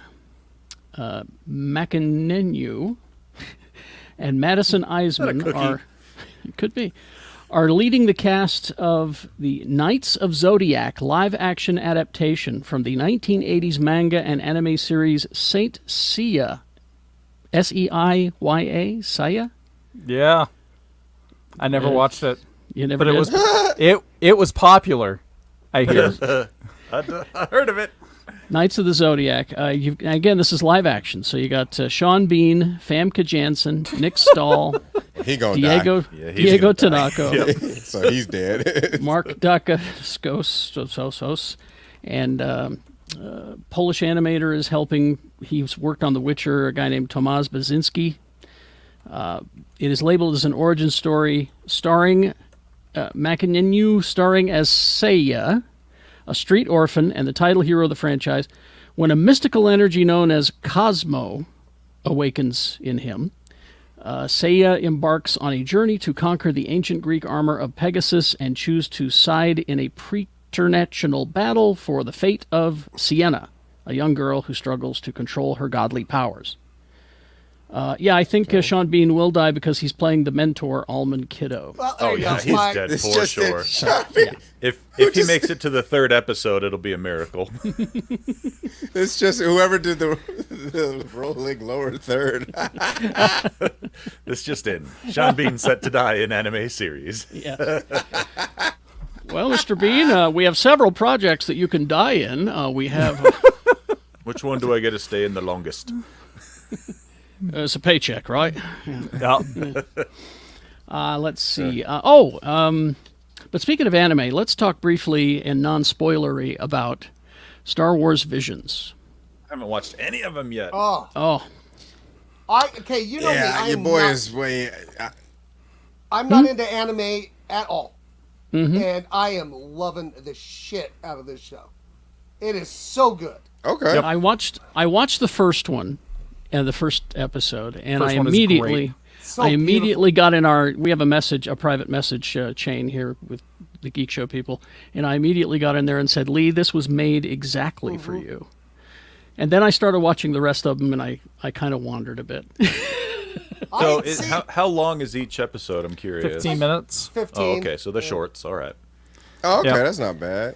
Makinenyu, and Madison Eisman are leading the cast of the Knights of Zodiac live-action adaptation from the 1980s manga and anime series Saint Seiya. Seiya? Seiya? Yeah. I never watched it. You never did? It was it was popular, I hear. I heard of it. Knights of the Zodiac. Again, this is live action. So you got Sean Bean, Famke Janssen, Nick Stahl, He gonna Diego die. Yeah, he's gonna die. Tanaka, So he's dead. Mark Dacascos, and Polish animator is helping. He's worked on The Witcher, a guy named Tomasz Basinski. It is labeled as an origin story starring Makinenu, starring as Seiya, a street orphan and the title hero of the franchise. When a mystical energy known as Cosmo awakens in him, Seiya embarks on a journey to conquer the ancient Greek armor of Pegasus and choose to side in a preternatural battle for the fate of Sienna, a young girl who struggles to control her godly powers. I think Sean Bean will die because he's playing the mentor, Almond Kiddo. Well, there Oh you yeah, go. he's My- dead It's for just sure. If he makes it to the 3rd episode, it'll be a miracle. It's just whoever did the rolling lower third. This just in. Sean Bean set to die in anime series. Yeah. Well, Mr. Bean, we have several projects that you can die in. We have Which one do I get to stay in the longest? it's a paycheck, right? Yeah. Let's see. But speaking of anime, let's talk briefly and non-spoilery about Star Wars Visions. I haven't watched any of them yet. Oh, Okay, you know me. Yeah, your boy is way. I'm not into anime at all. And I am loving the shit out of this show. It is so good. Okay. I watched the first one, and the first episode, and First I one is immediately, great. So got in we have a private message chain here with the Geek Show people, and I immediately got in there and said, Lee, this was made exactly for you. And then I started watching the rest of them, and I kind of wandered a bit. So how long is each episode? I'm curious. 15 minutes. 15. Oh, okay, so the shorts. All right. Oh, okay, Yeah. that's not bad.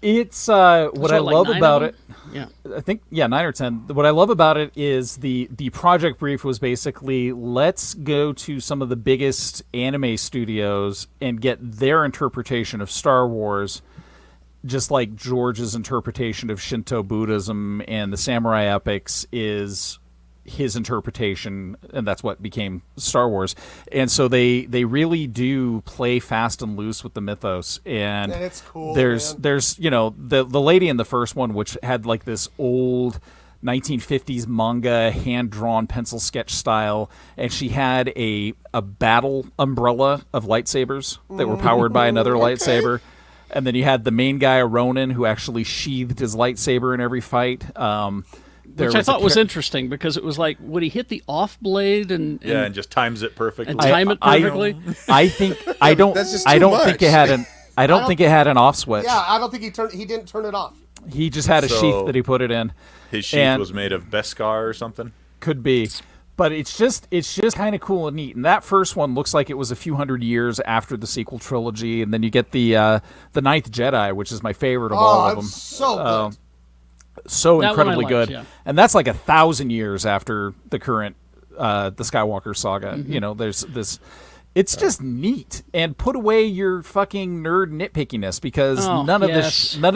It's what I love about it. Yeah. I think 9 or 10. What I love about it is the project brief was basically let's go to some of the biggest anime studios and get their interpretation of Star Wars, just like George's interpretation of Shinto Buddhism and the samurai epics is his interpretation, and that's what became Star Wars. And so they really do play fast and loose with the mythos, and it's cool. there's the lady in the first one, which had like this old 1950s manga hand-drawn pencil sketch style, and she had a battle umbrella of lightsabers that were powered by another lightsaber. And then you had the main guy, a Ronin, who actually sheathed his lightsaber in every fight. Which I thought was interesting because it was like, would he hit the off blade and just times it perfectly. And time it perfectly? I think I don't. That's just I too don't much. think it had an. I don't think it had an off switch. Yeah, I don't think he didn't turn it off. He just had a So- sheath that he put it in. His sheath And- was made of Beskar or something. Could be, but it's just kind of cool and neat. And that first one looks like it was a few hundred years after the sequel trilogy, and then you get the Ninth Jedi, which is my favorite of all of them. So good. So That one I incredibly liked, good, yeah. and that's like 1,000 years after the current the Skywalker saga. Mm-hmm. You know, there's this. It's just neat, and put away your fucking nerd nitpickiness because none of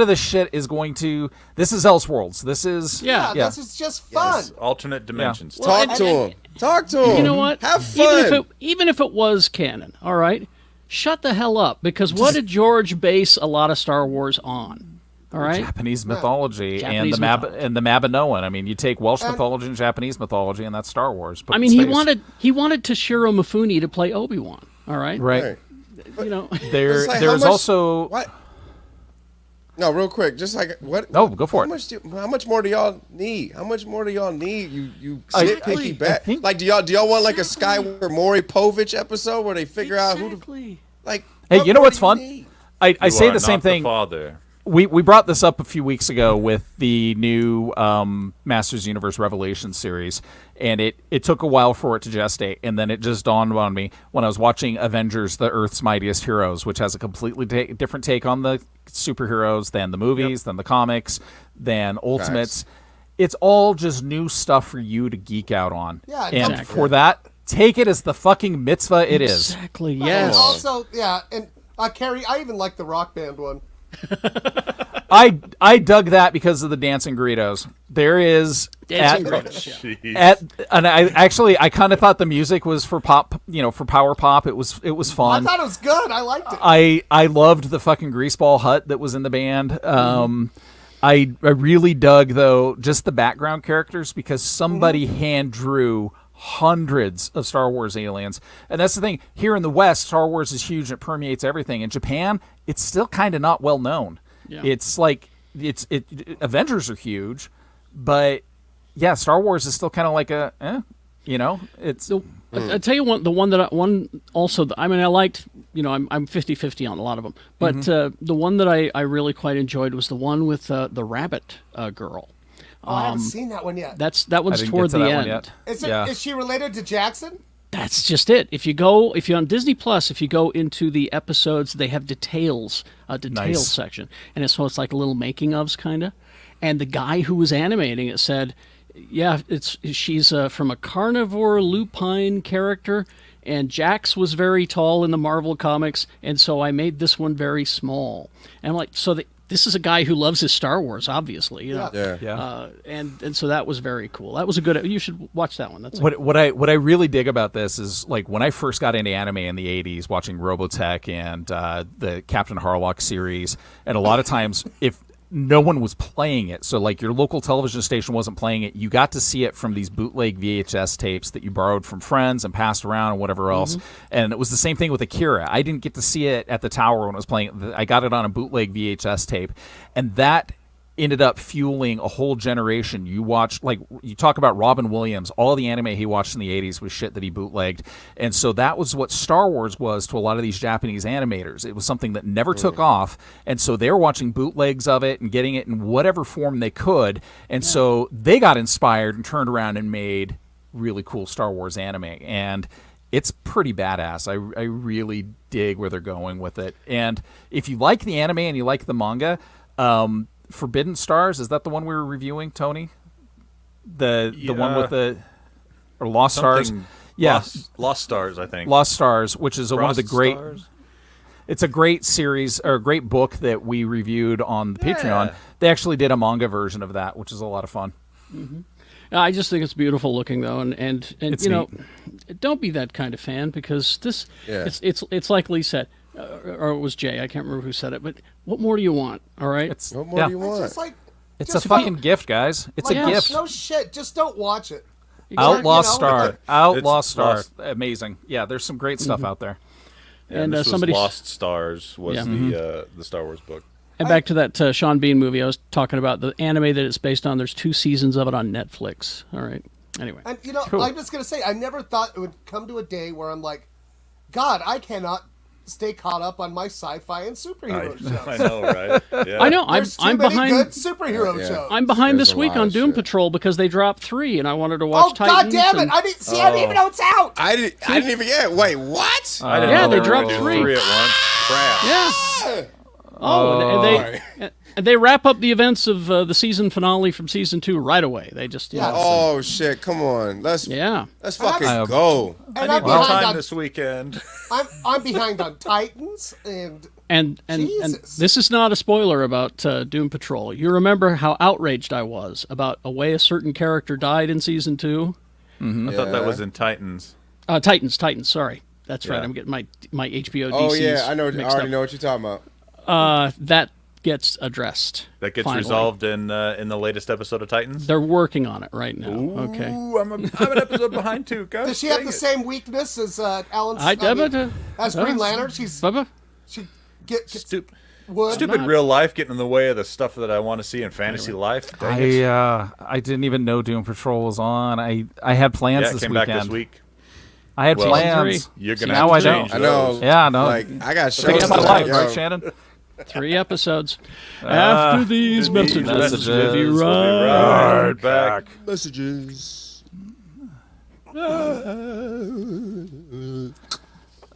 this shit is going to. This is Elseworlds. This is Yeah. This is just fun. Alternate dimensions. Talk to him. Talk to him. You know what? Have fun. Even if it was canon, all right, shut the hell up. Because what did George base a lot of Star Wars on? All right, Japanese mythology Japanese and mythology. the Mabinoan. I mean, you take Welsh mythology and Japanese mythology, and that's Star Wars. Put I in mean, he space. wanted Toshiro Mifune to play Obi-Wan. All right, right. You know, There, It's like, there's how much- also What? No, real quick, just like what? No, go for how it. How much more do y'all need? How much more do y'all need? You I nitpicky bat. think- Like, do y'all want like a Skywalker Maury Povich episode where they figure out who to like? Hey, what you know more what's do you fun? need? I You say are the same not thing. Father. We brought this up a few weeks ago with the new Masters Universe Revelation series, and it took a while for it to gestate, and then it just dawned on me when I was watching Avengers: The Earth's Mightiest Heroes, which has a completely different take on the superheroes than the movies, than the comics, than Ultimates. It's all just new stuff for you to geek out on. Yeah, and exactly. for that, take it as the fucking mitzvah it is. exactly. And Yes. also, and Carrie, I even like the Rock Band one. I dug that because of the dancing Greedos. There is Dancing Greedos, and I kind of thought the music was for pop, for power pop. It was fun. I thought it was good. I liked it. I loved the fucking greaseball hut that was in the band. I really dug though just the background characters because somebody hand drew hundreds of Star Wars aliens. And that's the thing. Here in the West, Star Wars is huge and it permeates everything. In Japan, it's still kind of not well known. Yeah. It's like Avengers are huge, but yeah, Star Wars is still kind of like it's I tell you I liked, I'm 50-50 on a lot of them, but the one that I really quite enjoyed was the one with the rabbit girl. I haven't seen that one yet. That one's toward the end. Is she related to Jackson? That's just it. If you're on Disney Plus, if you go into the episodes, they have details section, and it's like a little making ofs kind of. And the guy who was animating it said, "Yeah, she's from a carnivore lupine character, and Jax was very tall in the Marvel comics, and so I made this one very small." And I'm like, this is a guy who loves his Star Wars, obviously. Yeah. And so that was very cool. That was you should watch that one. That's what I really dig about this is like when I first got into anime in the 80s, watching Robotech and the Captain Harlock series, and a lot of times if no one was playing it, so like your local television station wasn't playing it, you got to see it from these bootleg VHS tapes that you borrowed from friends and passed around and whatever else. And it was the same thing with Akira. I didn't get to see it at the tower when it was playing. I got it on a bootleg VHS tape, and that ended up fueling a whole generation. You watch, like, you talk about Robin Williams, all the anime he watched in the 80s was shit that he bootlegged. And so that was what Star Wars was to a lot of these Japanese animators. It was something that never took off. And so they were watching bootlegs of it and getting it in whatever form they could. And so they got inspired and turned around and made really cool Star Wars anime. And it's pretty badass. I really dig where they're going with it. And if you like the anime and you like the manga, Forbidden Stars, is that the one we were reviewing, Tony? The one with or Lost Stars? Yeah, Lost Stars, I think. Lost Stars, which is one of the great. Stars? It's a great series or a great book that we reviewed on the Patreon. They actually did a manga version of that, which is a lot of fun. I just think it's beautiful looking though, and it's don't be that kind of fan because this it's like Lee said. Or it was Jay, I can't remember who said it, but what more do you want? All right, what more do you want? It's a fucking gift, guys. It's a gift. No shit, just don't watch it. Outlaw Star, amazing. Yeah, there's some great stuff out there. Yeah, and somebody Lost Stars was the Star Wars book. And back to that Sean Bean movie I was talking about, the anime that it's based on. There's 2 seasons of it on Netflix. All right. Anyway, and cool. I'm just gonna say, I never thought it would come to a day where I'm like, God, I cannot stay caught up on my sci-fi and superhero shows. I know, right? Yeah. I know. I'm behind good superhero shows. I'm behind this week on Doom Patrol because they dropped 3, and I wanted to watch Titans. God damn it! I didn't even know it's out. I didn't even get it. Wait, what? I didn't know they dropped 3 at once. Crap. Yeah. And they wrap up the events of the season finale from season 2 right away. They just oh shit! Come on, let's fucking go. And I need more time this weekend. I'm behind on Titans and this is not a spoiler about Doom Patrol. You remember how outraged I was about a way a certain character died in season 2? I thought that was in Titans. Titans. Sorry, that's right. I'm getting my HBO. Oh DCs yeah, I already know what you're talking about. That gets addressed. That gets resolved in the latest episode of Titans? They're working on it right now. Ooh, okay. I'm an episode behind too. God, does she have the same weakness as Alan's? As Green Lantern, she gets stupid real life getting in the way of the stuff that I want to see in fantasy life. I didn't even know Doom Patrol was on. I had plans this weekend. Back this week. I had plans. You're gonna have to change those. I know. Yeah, I know. Like I got shows. My life, right, Shannon? 3 episodes. After these messages, we'll be right back. Messages. Liza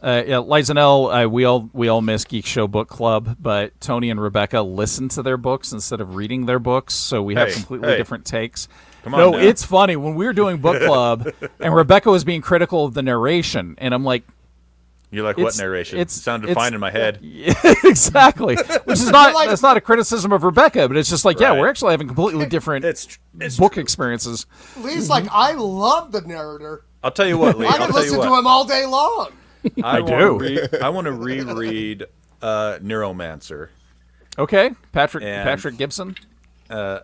and Elle, we all miss Geek Show Book Club, but Tony and Rebecca listen to their books instead of reading their books, so we have completely different takes. No, it's funny. When we were doing book club, and Rebecca was being critical of the narration, and I'm like, You're like, what narration? It sounded fine in my head. Exactly. Which is not that's not a criticism of Rebecca, but it's just like, yeah, we're actually having completely different book experiences. Lee's like, I love the narrator. I'll tell you what, Lee. I can listen to him all day long. I do. I want to reread Neuromancer. Okay, Patrick Gibson.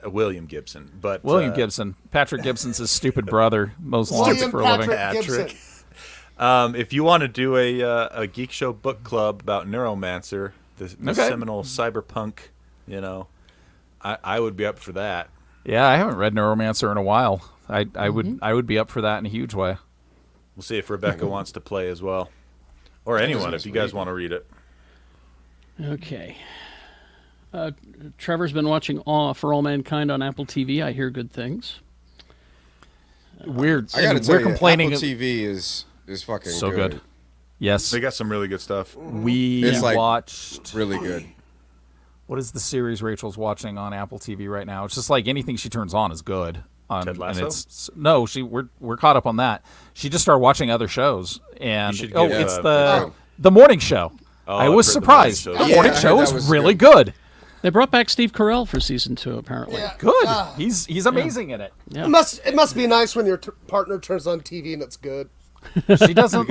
William Gibson, but William Gibson. Patrick Gibson's his stupid brother. Most wants for a living. Patrick. If you want to do a Geek Show book club about Neuromancer, the seminal cyberpunk, I would be up for that. Yeah, I haven't read Neuromancer in a while. I would be up for that in a huge way. We'll see if Rebecca wants to play as well, or anyone if you guys want to read it. Okay. Trevor's been watching Awe for All Mankind on Apple TV. I hear good things. I gotta tell you, complaining. Apple TV is fucking so good. Yes, they got some really good stuff. We watched really good. What is the series Rachel's watching on Apple TV right now? It's just like anything she turns on is good. Ted Lasso? And we're caught up on that. She just started watching other shows, and it's the morning show. I was surprised. The morning show is really good. They brought back Steve Carell for season 2, apparently. Yeah. Good. He's amazing in it. Yeah. It must be nice when your partner turns on TV and it's good. She doesn't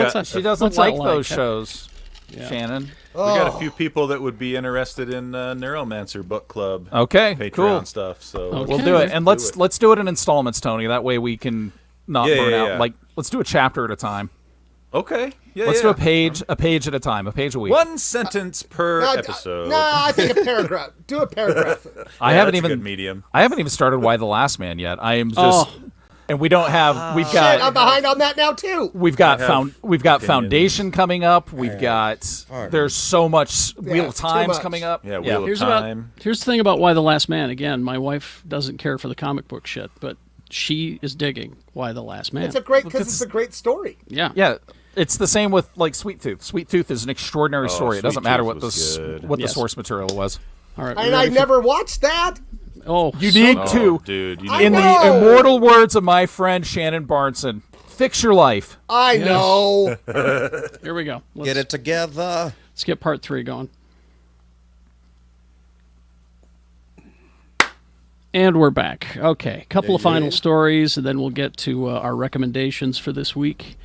like those shows, Shannon. We got a few people that would be interested in Neuromancer book club. Okay, Patreon cool stuff. So we'll do it, and let's do it in installments, Tony. That way we can not burn out. Like, let's do a chapter at a time. Okay. Let's do a page at a time, a page a week. One sentence per episode. No, I think a paragraph. Do a paragraph. I haven't even good medium. I haven't even started Why the Last Man yet. I am just, and we don't have. We've got. Shit, I'm behind on that now too. We've got Foundation coming up. We've got. There's so much Wheel of Time's coming up. Yeah, Wheel of Time. Here's the thing about Why the Last Man. Again, my wife doesn't care for the comic book shit, but she is digging Why the Last Man. It's a great story. Yeah. Yeah. It's the same with like Sweet Tooth. Sweet Tooth is an extraordinary story. It doesn't matter what the source material was. All right, and I never watched that. Oh, you need to, dude. In the immortal words of my friend Shannon Barneson, fix your life. I know. Here we go. Get it together. Let's get part 3 going. And we're back. Okay, a couple of final stories, and then we'll get to our recommendations for this week.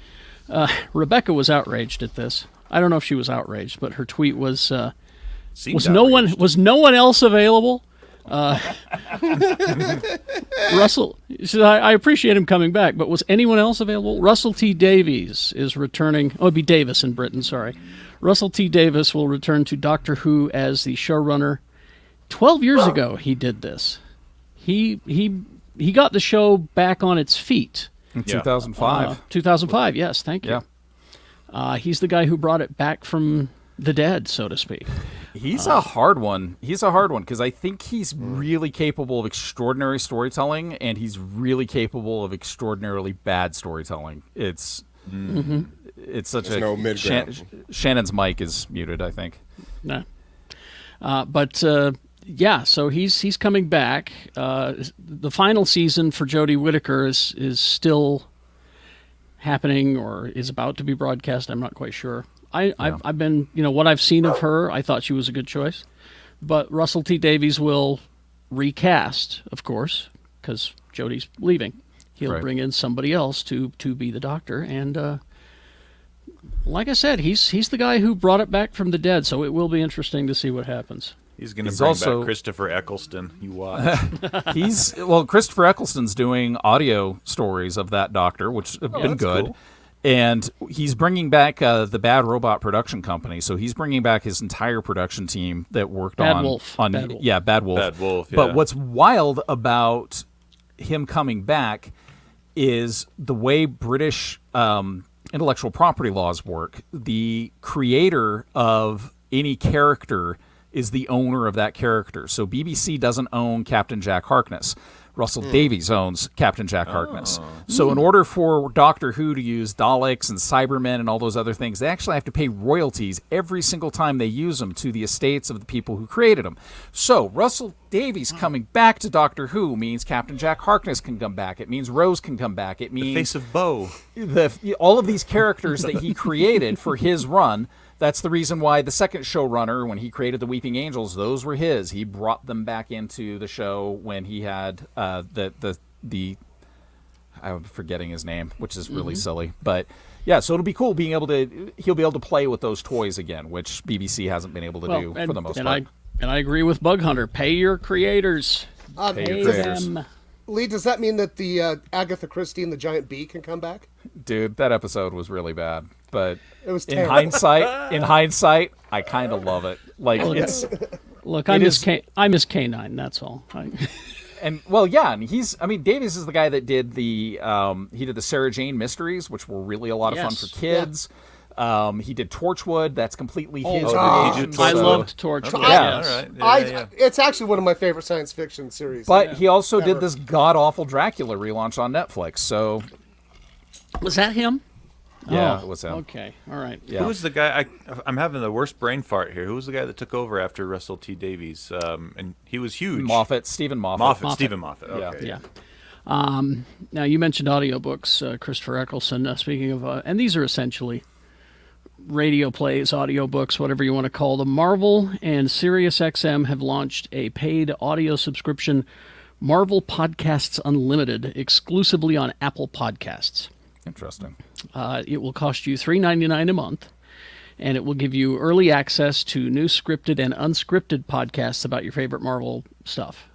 Rebecca was outraged at this. I don't know if she was outraged, but her tweet was no one else available? Russell, I appreciate him coming back, but was anyone else available? Russell T. Davies is returning. Oh, it'd be Davis in Britain, sorry. Russell T. Davis will return to Doctor Who as the showrunner. 12 years ago, he did this. He got the show back on its feet. In 2005. 2005, yes, thank you. Yeah. He's the guy who brought it back from the dead, so to speak. He's a hard one. He's a hard one because I think he's really capable of extraordinary storytelling, and he's really capable of extraordinarily bad storytelling. It's such There's no mid-ground. Shannon's mic is muted, I think. No. So he's coming back. The final season for Jodie Whittaker is still happening or is about to be broadcast. I'm not quite sure. I've been, what I've seen of her, I thought she was a good choice. But Russell T. Davies will recast, of course, because Jodie's leaving. He'll bring in somebody else to be the Doctor. And like I said, he's the guy who brought it back from the dead, so it will be interesting to see what happens. He's going to bring back Christopher Eccleston. You watch. Christopher Eccleston's doing audio stories of that Doctor, which have been good. Cool. And he's bringing back the Bad Robot production company. So he's bringing back his entire production team that worked Bad Wolf. Yeah, Bad Wolf. Bad Wolf, yeah. But what's wild about him coming back is the way British intellectual property laws work. The creator of any character is the owner of that character. So BBC doesn't own Captain Jack Harkness. Russell Davies owns Captain Jack Harkness. So in order for Doctor Who to use Daleks and Cybermen and all those other things, they actually have to pay royalties every single time they use them to the estates of the people who created them. So Russell Davies coming back to Doctor Who means Captain Jack Harkness can come back. It means Rose can come back. It means The face of Bo. All of these characters that he created for his run. That's the reason why the second showrunner, when he created the Weeping Angels, those were his. He brought them back into the show when he had the I'm forgetting his name, which is really silly. But yeah, so it'll be cool he'll be able to play with those toys again, which BBC hasn't been able to do for the most part. And I agree with Bug Hunter. Pay your creators. Pay your creators. them. Lee, does that mean that the Agatha Christie and the Giant Bee can come back? Dude, that episode was really bad. But It was in terrible. hindsight, I kind of love it. Like Look, I miss K9. That's all. And Davies is the guy that did the Sarah Jane mysteries, which were really a lot of fun for kids. He did Torchwood. That's completely his creation. I loved Torchwood. Okay. Yes. All right. It's actually one of my favorite science fiction series. But he also did this god-awful Dracula relaunch on Netflix. So Was that him? yeah, it was him. Okay. All right. Yeah. Who was the guy? I'm having the worst brain fart here. Who was the guy that took over after Russell T Davies? And he was huge. Stephen Moffat. Stephen Moffat. Okay. Yeah. Now, you mentioned audiobooks, Christopher Eccleston. Speaking of, and these are essentially radio plays, audiobooks, whatever you want to call them. Marvel and SiriusXM have launched a paid audio subscription, Marvel Podcasts Unlimited, exclusively on Apple Podcasts. Interesting. It will cost you $3.99 a month, and it will give you early access to new scripted and unscripted podcasts about your favorite Marvel stuff.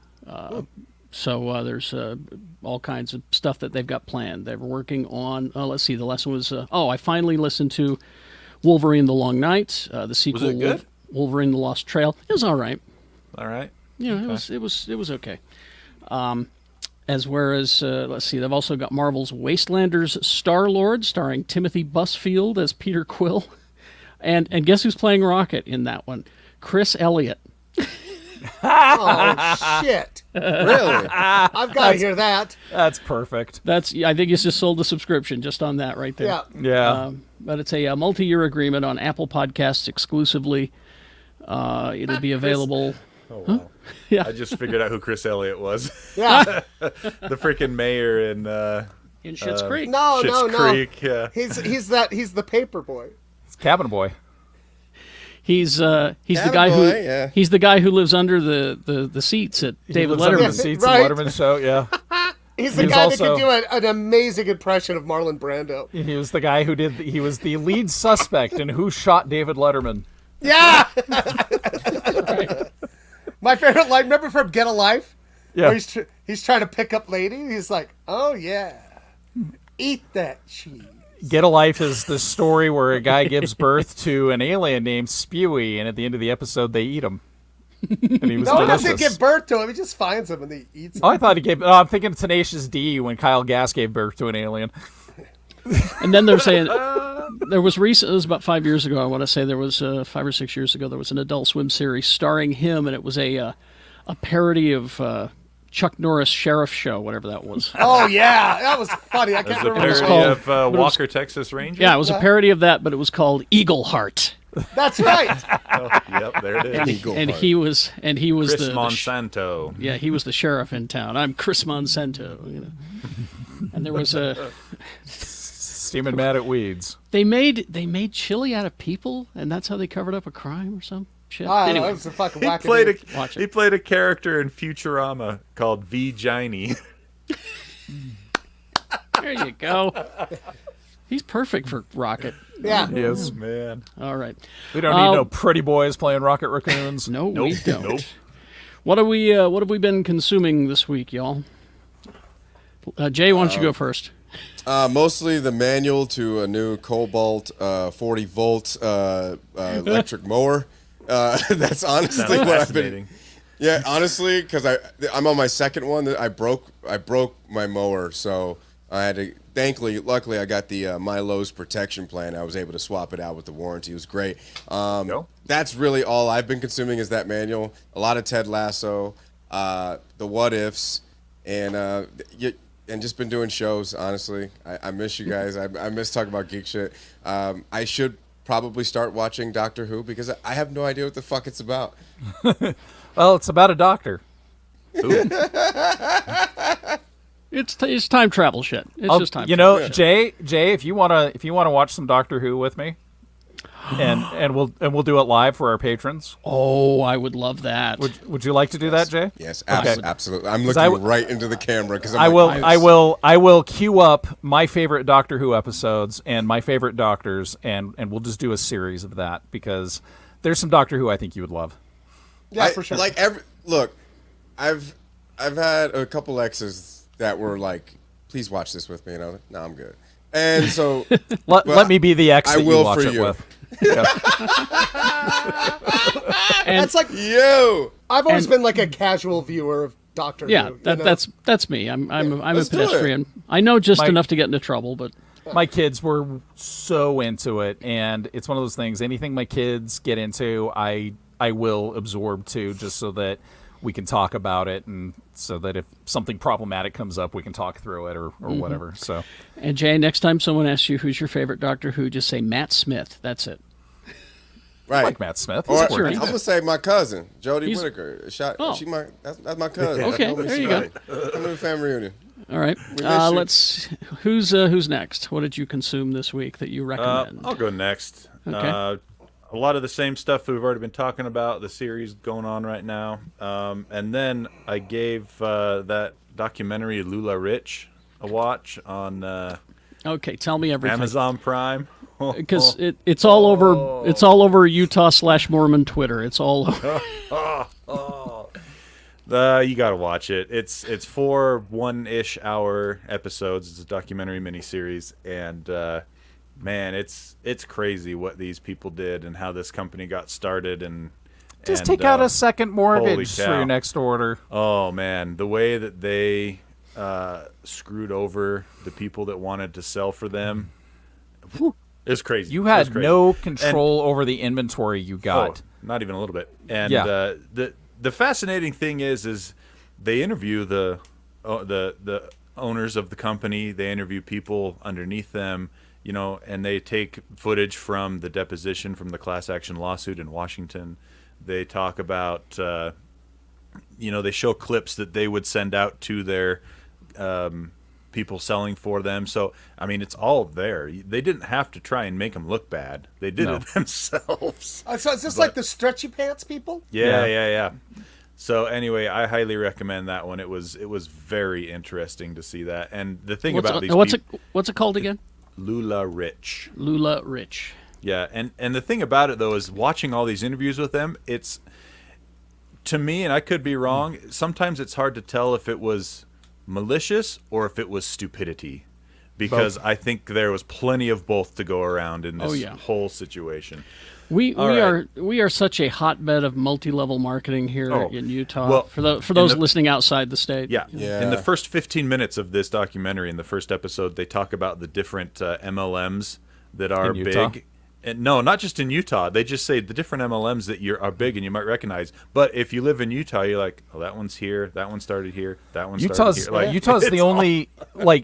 So there's all kinds of stuff that they've got planned. They were working on, let's see, the lesson was, I finally listened to Wolverine the Long Night, the sequel. Was it good? Wolverine the Lost Trail. It was all right. All right. Yeah, Okay. it was okay. Let's see, they've also got Marvel's Wastelanders Star-Lord, starring Timothy Busfield as Peter Quill. And guess who's playing Rocket in that one? Chris Elliott. Oh, shit. Really? I've got to hear that. That's perfect. I think he's just sold the subscription just on that right there. Yeah. Yeah. But it's a multi-year agreement on Apple Podcasts exclusively. It'll be available. Oh, wow. Yeah. I just figured out who Chris Elliott was. Yeah. The freaking mayor in Schitt's Creek. No, Schitt's Creek. Yeah. He's the paper boy. It's Cabin Boy. He's the Cabin guy who Boy, yeah. he's the guy who lives under the seats at David Lives under Letterman's. the seats Right. in Letterman's show, yeah. He's the He's guy also- that can do an amazing impression of Marlon Brando. He was the guy he was the lead suspect in Who Shot David Letterman. Yeah. My favorite line, remember from Get a Life? Yeah. Where he's trying to pick up lady. He's like, oh yeah, eat that cheese. Get a Life is the story where a guy gives birth to an alien named Spewy, and at the end of the episode, they eat him. And he was No one delicious. doesn't give birth to him. He just finds him and he eats him. Oh, I thought he gave. Oh, I'm thinking Tenacious D when Kyle Gass gave birth to an alien. And then they're saying there was recent. It was about 5 years ago. I want to say there was 5 or 6 years ago. There was an Adult Swim series starring him, and it was a parody of Chuck Norris Sheriff Show, whatever that was. Oh yeah, that was funny. I It was can't a remember. was parody called- of Walker, Texas Ranger. Yeah, it was a parody of that, but it was called Eagle Heart. That's right. Yep, there it is. Eagle And Heart. he was Chris the Monsanto. yeah, he was the sheriff in town. I'm Chris Monsanto. You know. And there was Steaming mad at weeds. they made chili out of people, and that's how they covered up a crime or some shit. I don't know, Anyway, that was a fucking He wackadoo. Watch it. played a character in Futurama called V-Giny. there you go. He's perfect for Rocket. Yeah. Yes. Man. All right. We don't need no pretty boys playing Rocket Raccoons. No, we don't. Nope. What have we been consuming this week, y'all? Jay, why don't you go first? Mostly the manual to a new Cobalt 40 volt electric mower. That's honestly Sounds what I've been. fascinating. Yeah, honestly, because I'm on my second one. That I broke my mower, so I had to. Luckily, I got the Milo's protection plan. I was able to swap it out with the warranty. It was great. That's really all I've been consuming is that manual. A lot of Ted Lasso, the What Ifs, and just been doing shows. Honestly, I miss you guys. I miss talking about geek shit. I should probably start watching Doctor Who because I have no idea what the fuck it's about. Well, it's about a doctor. It's time travel shit. It's just time. You know, Jay, if you wanna watch some Doctor Who with me, and we'll do it live for our patrons. Oh, I would love that. Would you like to do that, Jay? Yes, Okay. absolutely. I'm looking right into the camera because I will queue up my favorite Doctor Who episodes and my favorite Doctors, and we'll just do a series of that because there's some Doctor Who I think you would love. Yeah, for sure. Look, I've had a couple exes that were like, "Please watch this with me," and I'm like, "No, I'm good." And so let me be the ex I that will you watch for it you. with. And it's like yo, I've always been like a casual viewer of Doctor Who. yeah, you know? that's me. I'm a Let's do it. pedestrian. I know just enough to get into trouble, but My kids were so into it, and it's one of those things. Anything my kids get into, I will absorb too, just so that we can talk about it, and so that if something problematic comes up, we can talk through it or whatever. So, and Jay, next time someone asks you who's your favorite Doctor Who, just say Matt Smith. That's it. right. I like Matt Smith. Or, He's I'm gonna say my cousin, Jodie He's- Whittaker. Oh. That's my cousin. Okay, That told me there you somebody. go. Come to the family reunion. All right. miss you. Who's next? What did you consume this week that you recommend? I'll go next. Okay. A lot of the same stuff we've already been talking about, the series going on right now. And then I gave that documentary Lula Rich a watch on Okay, tell me everything. Amazon Prime. Because it's all over. It's all over Utah/Mormon Twitter. It's all over. You gotta watch it. It's 4 1-ish hour episodes. It's a documentary miniseries, and man, it's crazy what these people did and how this company got started. And just take out a second mortgage for cow. your next order. Oh man, the way that they screwed over the people that wanted to sell for them is crazy. You It was had crazy. no control over the inventory you got. Not even a little bit. And Yeah. The fascinating thing is they interview the owners of the company. They interview people underneath them, you know, and they take footage from the deposition from the class action lawsuit in Washington. They talk about, they show clips that they would send out to their people selling for them. So, I mean, it's all there. They didn't have to try and make them look bad. They did it themselves. So is this like the stretchy pants people? Yeah. So anyway, I highly recommend that one. It was very interesting to see that. And the thing about these what's it called again? Lula Rich. Lula Rich. Yeah, and the thing about it though is watching all these interviews with them, it's, to me, and I could be wrong, sometimes it's hard to tell if it was malicious or if it was stupidity, because I think there was plenty of both to go around in this whole situation. We are such a hotbed of multi-level marketing here in Utah. Well, for those listening outside the state. Yeah. In the first 15 minutes of this documentary, in the first episode, they talk about the different MLMs that are big. And no, not just in Utah. They just say the different MLMs that are big and you might recognize. But if you live in Utah, you're like, oh, that one's here, that one started here, that one started here. Like, Utah's the only,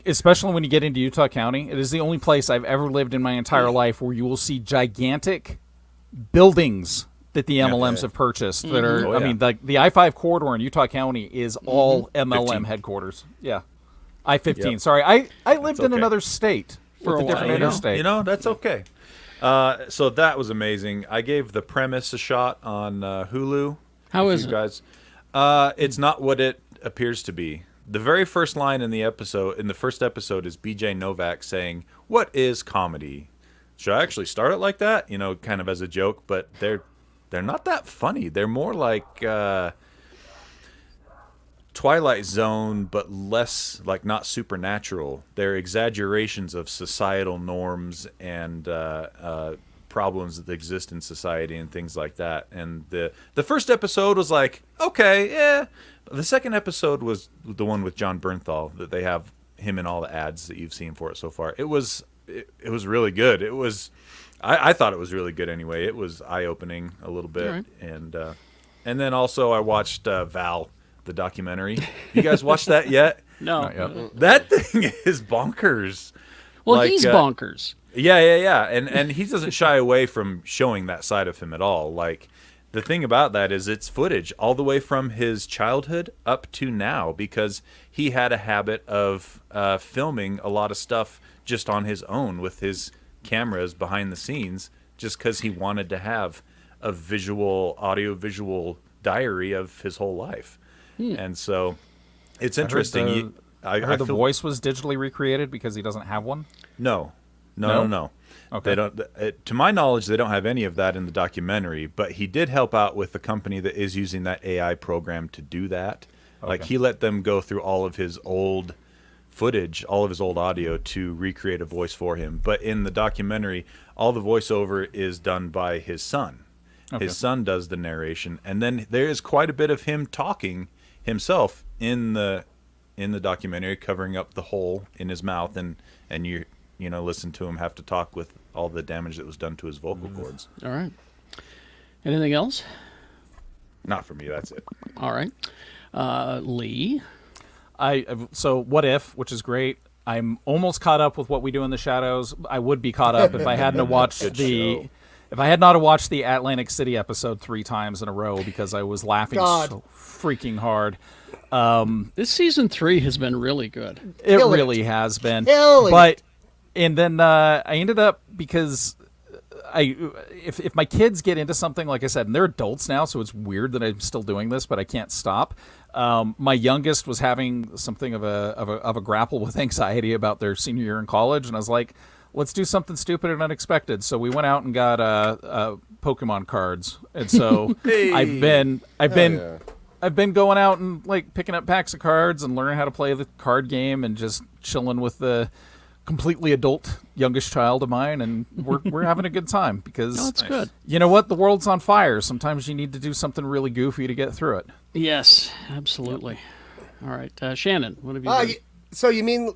especially when you get into Utah County, it is the only place I've ever lived in my entire life where you will see gigantic buildings that the MLMs have purchased that are, I mean, the I-5 corridor in Utah County is all MLM 15. headquarters. Yeah. I-15. Sorry. I lived in another state For with a a different while. interstate. You know, that's okay. So that was amazing. I gave The Premise a shot on Hulu. How is you it? guys? It's not what it appears to be. The very first line in the first episode is BJ Novak saying, "What is comedy?" Should I actually start it like that? You know, kind of as a joke, but they're not that funny. They're more like Twilight Zone, but less, like, not supernatural. They're exaggerations of societal norms and problems that exist in society and things like that. And the first episode was like, okay, yeah. The second episode was the one with John Bernthal that they have him in all the ads that you've seen for it so far. It was really good. It was, I thought it was really good anyway. It was eye-opening a little bit. Right. And then also I watched Val, the documentary. You guys watched that yet? No. Not yet. That thing is bonkers. Well, Like, he's bonkers. Yeah. And he doesn't shy away from showing that side of him at all. Like, the thing about that is it's footage all the way from his childhood up to now, because he had a habit of filming a lot of stuff just on his own with his cameras behind the scenes, just because he wanted to have a audio-visual diary of his whole life. And so it's interesting. I heard the voice was digitally recreated because he doesn't have one. No. Okay. They don't. To my knowledge, they don't have any of that in the documentary. But he did help out with the company that is using that AI program to do that. Okay. Like he let them go through all of his old footage, all of his old audio to recreate a voice for him. But in the documentary, all the voiceover is done by his son. Okay. His son does the narration, and then there is quite a bit of him talking himself in the documentary, covering up the hole in his mouth, and you know, listen to him have to talk with all the damage that was done to his vocal cords. All right. Anything else? Not for me. That's it. All right. Lee? So What If, which is great. I'm almost caught up with What We Do in the Shadows. I would be caught up if I hadn't watched if I had not watched the Atlantic City episode 3 times in a row, because I was laughing so freaking hard. This season 3 has been really good. It really has been. And then I ended up, because if my kids get into something, like I said, and they're adults now, so it's weird that I'm still doing this, but I can't stop. My youngest was having something of a grapple with anxiety about their senior year in college, and I was like, let's do something stupid and unexpected. So we went out and got Pokemon cards, and so I've been going out and like picking up packs of cards and learning how to play the card game, and just chilling with the completely adult youngest child of mine, and we're having a good time, because that's good. You know what? The world's on fire. Sometimes you need to do something really goofy to get through it. Yes, absolutely. All right, Shannon, what have you done? So you mean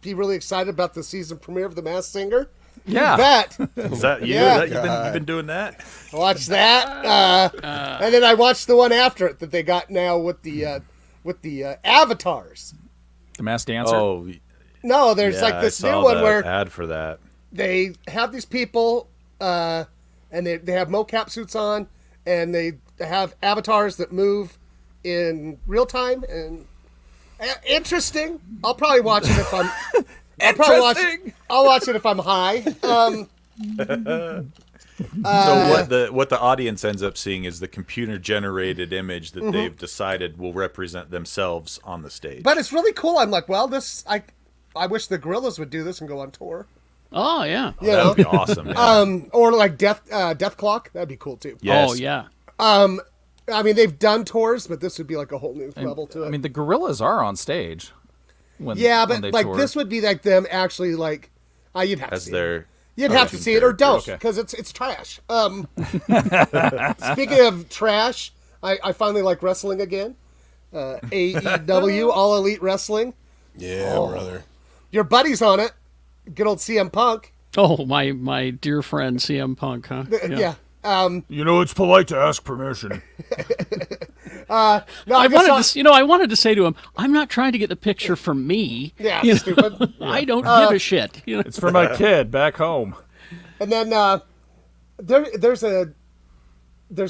be really excited about the season premiere of The Masked Singer? Yeah. Is that you? Yeah. You've been doing that? Watch that. And then I watched the one after it that they got now with the avatars. The Masked Dancer? Oh, no, there's like this new one where ad for that. They have these people, and they have mocap suits on, and they have avatars that move in real time, and interesting. I'll probably watch it if I'm. I'll watch it if I'm high. So what the audience ends up seeing is the computer-generated image that they've decided will represent themselves on the stage. But it's really cool. I'm like, well, I wish the Gorillas would do this and go on tour. Oh yeah, that would be awesome. Yeah. Or like Death Clock. That'd be cool too. Yes. Oh yeah. I mean, they've done tours, but this would be like a whole new level to it. I mean, the Gorillas are on stage. But when like tour. this would be like them actually like. You'd have As to see their it. You'd have to see it or don't, Okay. because it's trash. Speaking of trash, I finally like wrestling again. AEW, All Elite Wrestling. Yeah, brother. Your buddy's on it. Good old CM Punk. Oh, my dear friend CM Punk, huh? Yeah. You know, it's polite to ask permission. No, I wanted to say to him, I'm not trying to get the picture for me. Yeah, You know? stupid. I don't give a shit. You know? It's for my kid back home. And then there's a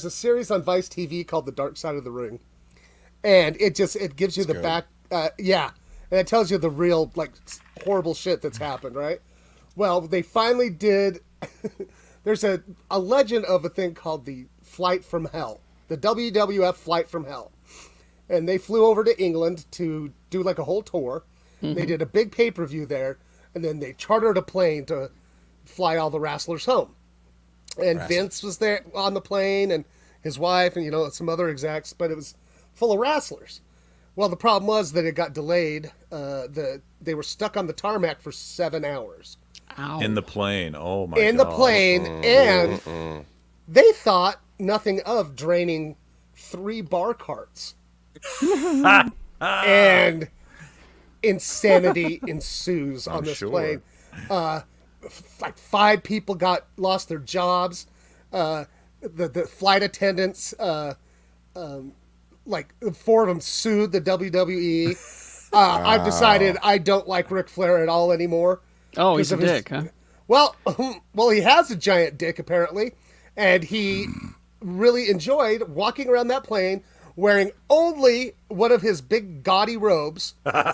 series on Vice TV called The Dark Side of the Ring, and it gives you the good. back. And it tells you the real like horrible shit that's happened. Right. Well, they finally did. There's a legend of a thing called the Flight from Hell, the WWF Flight from Hell, and they flew over to England to do like a whole tour. Mm-hmm. They did a big pay-per-view there, and then they chartered a plane to fly all the wrestlers home. And Vince was there on the plane, and his wife, and some other execs, but it was full of wrestlers. Well, the problem was that it got delayed. They were stuck on the tarmac for 7 hours. Ow. In the plane. Oh my god. In the plane, and they thought nothing of draining 3 bar carts. And insanity ensues on this plane. Like 5 people lost their jobs. The flight attendants, like 4 of them sued the WWE. I've decided I don't like Ric Flair at all anymore. Oh, he's a dick, huh? Well, he has a giant dick apparently, and he really enjoyed walking around that plane wearing only one of his big gaudy robes. Oh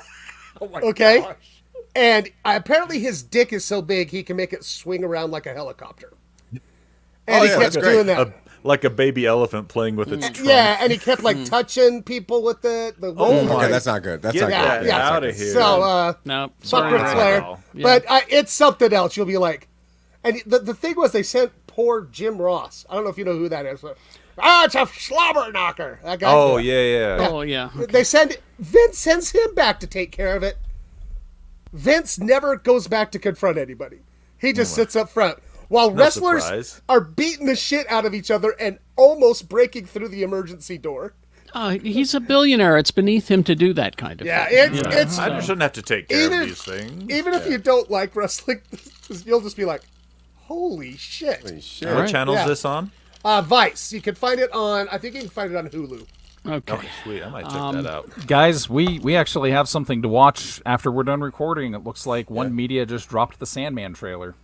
my okay? gosh. And apparently his dick is so big he can make it swing around like a helicopter. And he kept doing that. Like a baby elephant playing with its trunk. Yeah, and he kept like touching people with it. Okay, that's not good. That's not good. Out of here. So, no, fuck Ric Flair. Yeah. But it's something else. You'll be like, and the thing was, they sent poor Jim Ross. I don't know if you know who that is. But, it's a slobber knocker. That guy. Oh yeah. Oh yeah. They Vince sends him back to take care of it. Vince never goes back to confront anybody. He just sits up front. While wrestlers surprise. are beating the shit out of each other and almost breaking through the emergency door. He's a billionaire. It's beneath him to do that kind of Yeah, thing. it's I shouldn't have to take care of these things. Even if you don't like wrestling, you'll just be like, holy shit. What channel is this on? Vice. You can find it on, I think you can find it on Hulu. Okay. Oh, sweet. I might check that out. Guys, we actually have something to watch after we're done recording. It looks like One Media just dropped the Sandman trailer.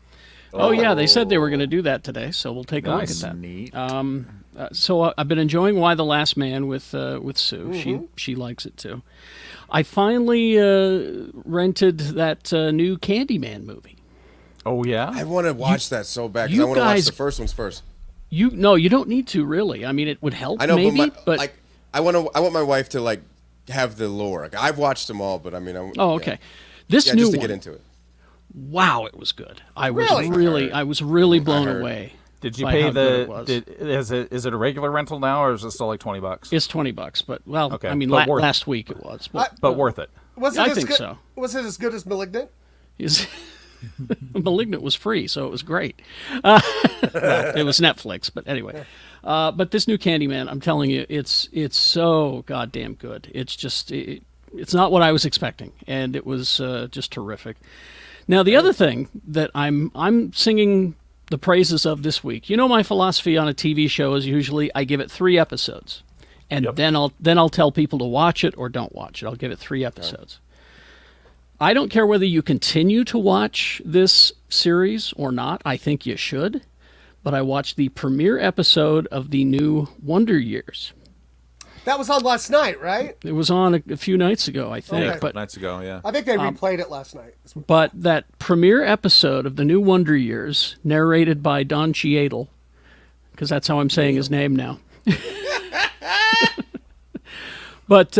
Oh yeah, they said they were going to do that today, so we'll take a look at that. Neat. So I've been enjoying Why the Last Man with Sue. Mm-hmm. She likes it too. I finally rented that new Candyman movie. Oh yeah, I want to watch that so bad because you I want to watch guys- the first ones first. You don't need to really. I mean, it would help. I know, maybe, but like, I want my wife to like have the lore. Like, I've watched them all, but I mean, oh okay. This new just to one, get into it. wow, it was good. I was Really? I was really blown away. Did you by pay how good it was. is it a regular rental now, or is it still like $20? It's $20, but Okay, I mean, but worth it. last week it was. But worth it. Was it I as think good, so. Was it as good as Malignant? Malignant was free, so it was great. It was Netflix, but anyway. But this new Candyman, I'm telling you, it's so goddamn good. It's just it's not what I was expecting, and it was just terrific. Now the other thing that I'm singing the praises of this week. You know, my philosophy on a TV show is usually I give it 3 episodes, and then I'll tell people to watch it or don't watch it. I'll give it 3 episodes. I don't care whether you continue to watch this series or not. I think you should. But I watched the premiere episode of the new Wonder Years. That was on last night, right? It was on a few nights ago, I think. Okay. But Nights ago, yeah. I think they replayed it last night. But that premiere episode of the new Wonder Years, narrated by Don Cheadle, because that's how I'm saying his name now. But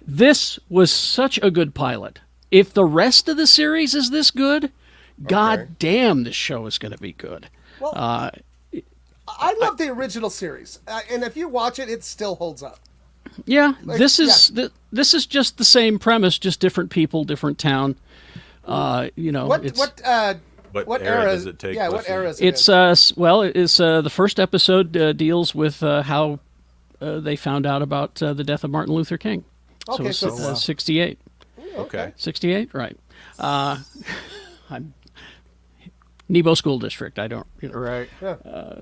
this was such a good pilot. If the rest of the series is this good, god damn, this show is going to be good. Well, I love the original series, and if you watch it, it still holds up. Yeah, this is just the same premise, just different people, different town. You know, What era does it take Yeah, place what era in? is it? it's the first episode deals with how they found out about the death of Martin Luther King. Okay, so so it's 68. Okay. 68, right? I'm Nebo School District. I don't. Right.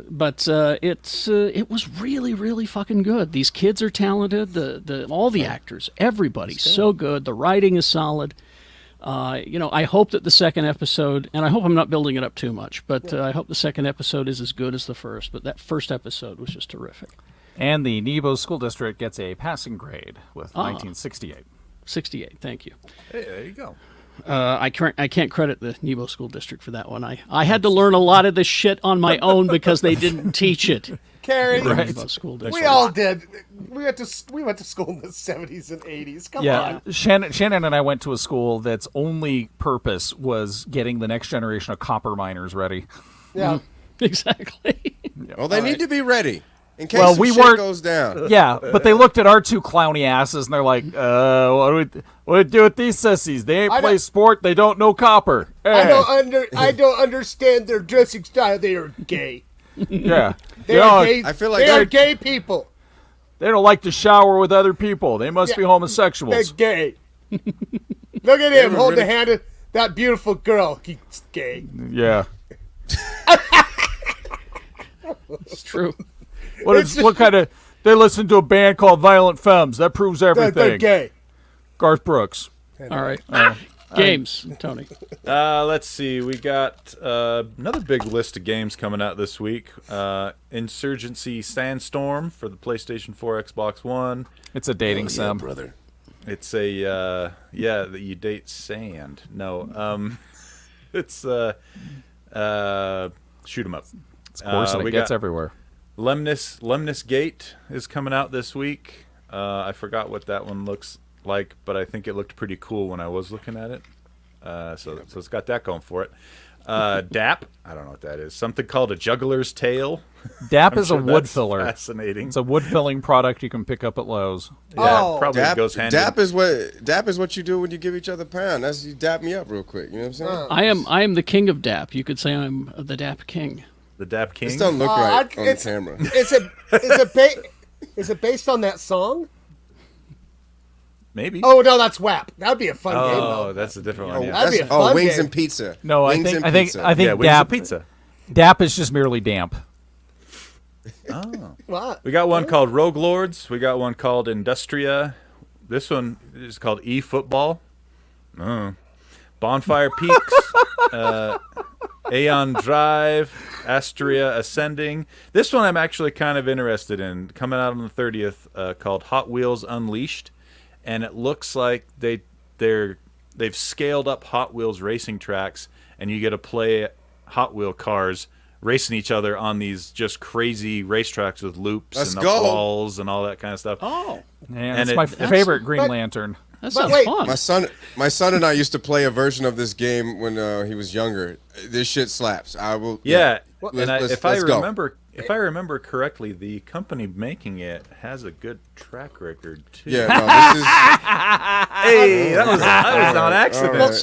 But it was really, really fucking good. These kids are talented. All the actors, everybody's so good. The writing is solid. I hope that the second episode, and I hope I'm not building it up too much, but I hope the second episode is as good as the first. But that first episode was just terrific. And the Nebo School District gets a passing grade with 1968. 68. Thank you. Hey, there you go. I can't credit the Nebo School District for that one. I had to learn a lot of this shit on my own because they didn't teach it. Carrie, Nebo School District. we all did. We went to school in the 70s and 80s. Come on. Shannon and I went to a school that's only purpose was getting the next generation of copper miners ready. Yeah. Exactly. Well, they need to be ready in case Well, some we shit weren't- goes down. Yeah, but they looked at our 2 clowny asses and they're like, what do we do with these sissies? They ain't play sport, they don't know copper. Hey. I don't understand their dressing style. They are gay. Yeah. They are gay. I feel like they are they're- gay people. They don't like to shower with other people. They must be homosexuals. They're gay. Look at him holding the hand of that beautiful girl. He's gay. Yeah. It's true. What kind of... They listen to a band called Violent Femmes. That proves everything. They're gay. Garth Brooks. All right. Games, Tony. Let's see. We got another big list of games coming out this week. Insurgency Sandstorm for the PlayStation 4, Xbox One. It's a dating sim. brother. It's a that you date sand. No, it's shoot 'em up. It's coarse and it gets everywhere. Lemnis Gate is coming out this week. I forgot what that one looks like, but I think it looked pretty cool when I was looking at it. So it's got that going for it. DAP, I don't know what that is. Something called a juggler's tail. DAP is a wood filler. Fascinating. It's a wood filling product you can pick up at Lowe's. Yeah, probably goes hand DAP is what you do when you give each other pound. That's you dap me up real quick. You know what I'm saying? I am the king of DAP. You could say I'm the DAP king. The DAP king. This don't look right on the camera. Is it based on that song? Maybe. Oh no, that's WAP. That'd be a fun game. Oh, that's a different one. Yeah. That'd be a fun Wings game. and Pizza. No, Wings I and think Pizza. Wings DAP and pizza. DAP is just merely damp. Oh. What? We got one called Rogue Lords. We got one called Industria. This one is called eFootball. Bonfire Peaks. Aeon Drive. Astria Ascending. This one I'm actually kind of interested in. Coming out on the 30th, called Hot Wheels Unleashed, and it looks like they've scaled up Hot Wheels racing tracks, and you get to play Hot Wheel cars racing each other on these just crazy racetracks with loops and walls and all that kind of stuff. Oh, man, it's my favorite Green Lantern. That sounds fun. My son and I used to play a version of this game when he was younger. This shit slaps. I will. Yeah, Let's if I remember correctly, the company making it has a good track record too. Yeah, no, this is. Hey, that was on accident.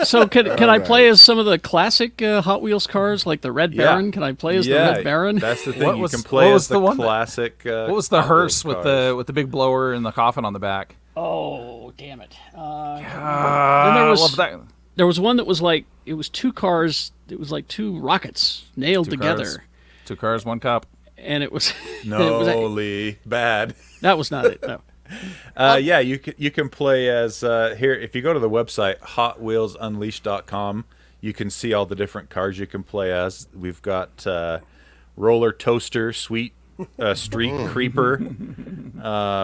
So can I play as some of the classic Hot Wheels cars, like the Red Baron? Can I play as the Red Baron? That's the thing. You can play as the classic. What was the hearse with the big blower and the coffin on the back? Oh, damn it! Then there was one that was like it was two cars. It was like two rockets nailed together. Two cars, one cop. And it was bad. That was not it. No. Yeah, you can play as here. If you go to the website HotWheelsUnleashed.com, you can see all the different cars you can play as. We've got Roller Toaster, Street Creeper,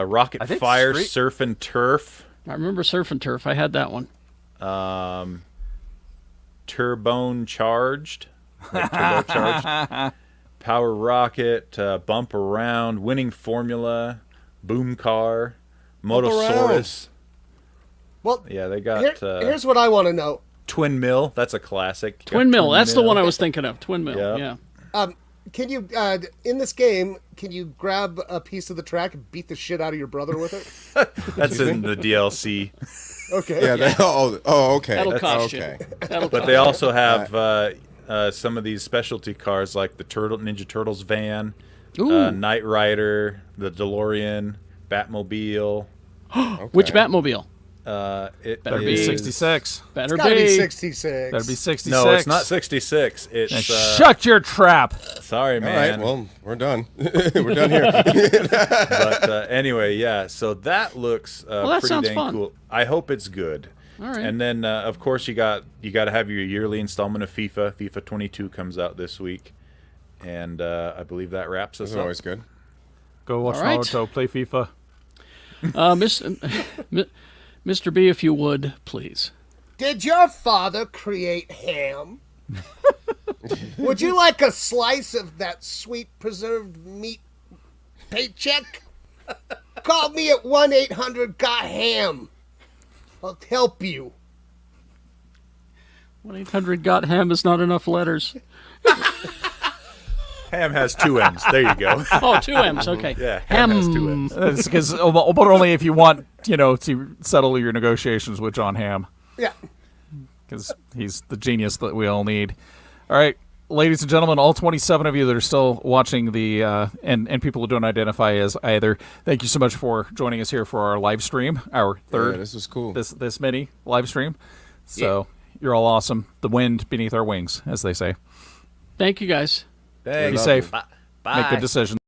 Rocket Fire, Surf and Turf. I remember Surf and Turf. I had that one. Turbone Charged, like turbocharged. Power Rocket, Bump Around, Winning Formula, Boom Car, Motosaurus. Well, yeah, they got. Here's what I want to know. Twin Mill, that's a classic. Twin Mill, that's the one I was thinking of. Twin Mill, yeah. Can you in this game? Can you grab a piece of the track and beat the shit out of your brother with it? That's in the DLC. Okay. Yeah. Okay. That'll cost you. But they also have some of these specialty cars like the Ninja Turtles van, Knight Rider, the DeLorean, Batmobile. Which Batmobile? It better be 66. Better be 66. Better be 66. No, it's not 66. It's shut your trap. Sorry, man. All right, well, we're done. We're done here. But anyway, yeah. So that looks that pretty sounds dang fun. cool. I hope it's good. All right. And then, of course, you got to have your yearly installment of FIFA. FIFA 22 comes out this week, and I believe that wraps us up. Always good. Go watch Naruto, play FIFA. Mr. B, if you would, please. Did your father create ham? Would you like a slice of that sweet preserved meat paycheck? Call me at 1-800-GOT-HAM. I'll help you. 1-800-GOT-HAM is not enough letters. Ham has 2 M's. There you go. Oh, 2 M's. Okay. Yeah, ham has 2 M's. It's because, but only if you want, to settle your negotiations with John Hamm. Yeah. Because he's the genius that we all need. All right, ladies and gentlemen, all 27 of you that are still watching the and people who don't identify as either, thank you so much for joining us here for our live stream, our third. Yeah, this was cool. This mini live stream. So you're all awesome. The wind beneath our wings, as they say. Thank you, guys. Be safe. Bye. Make good decisions.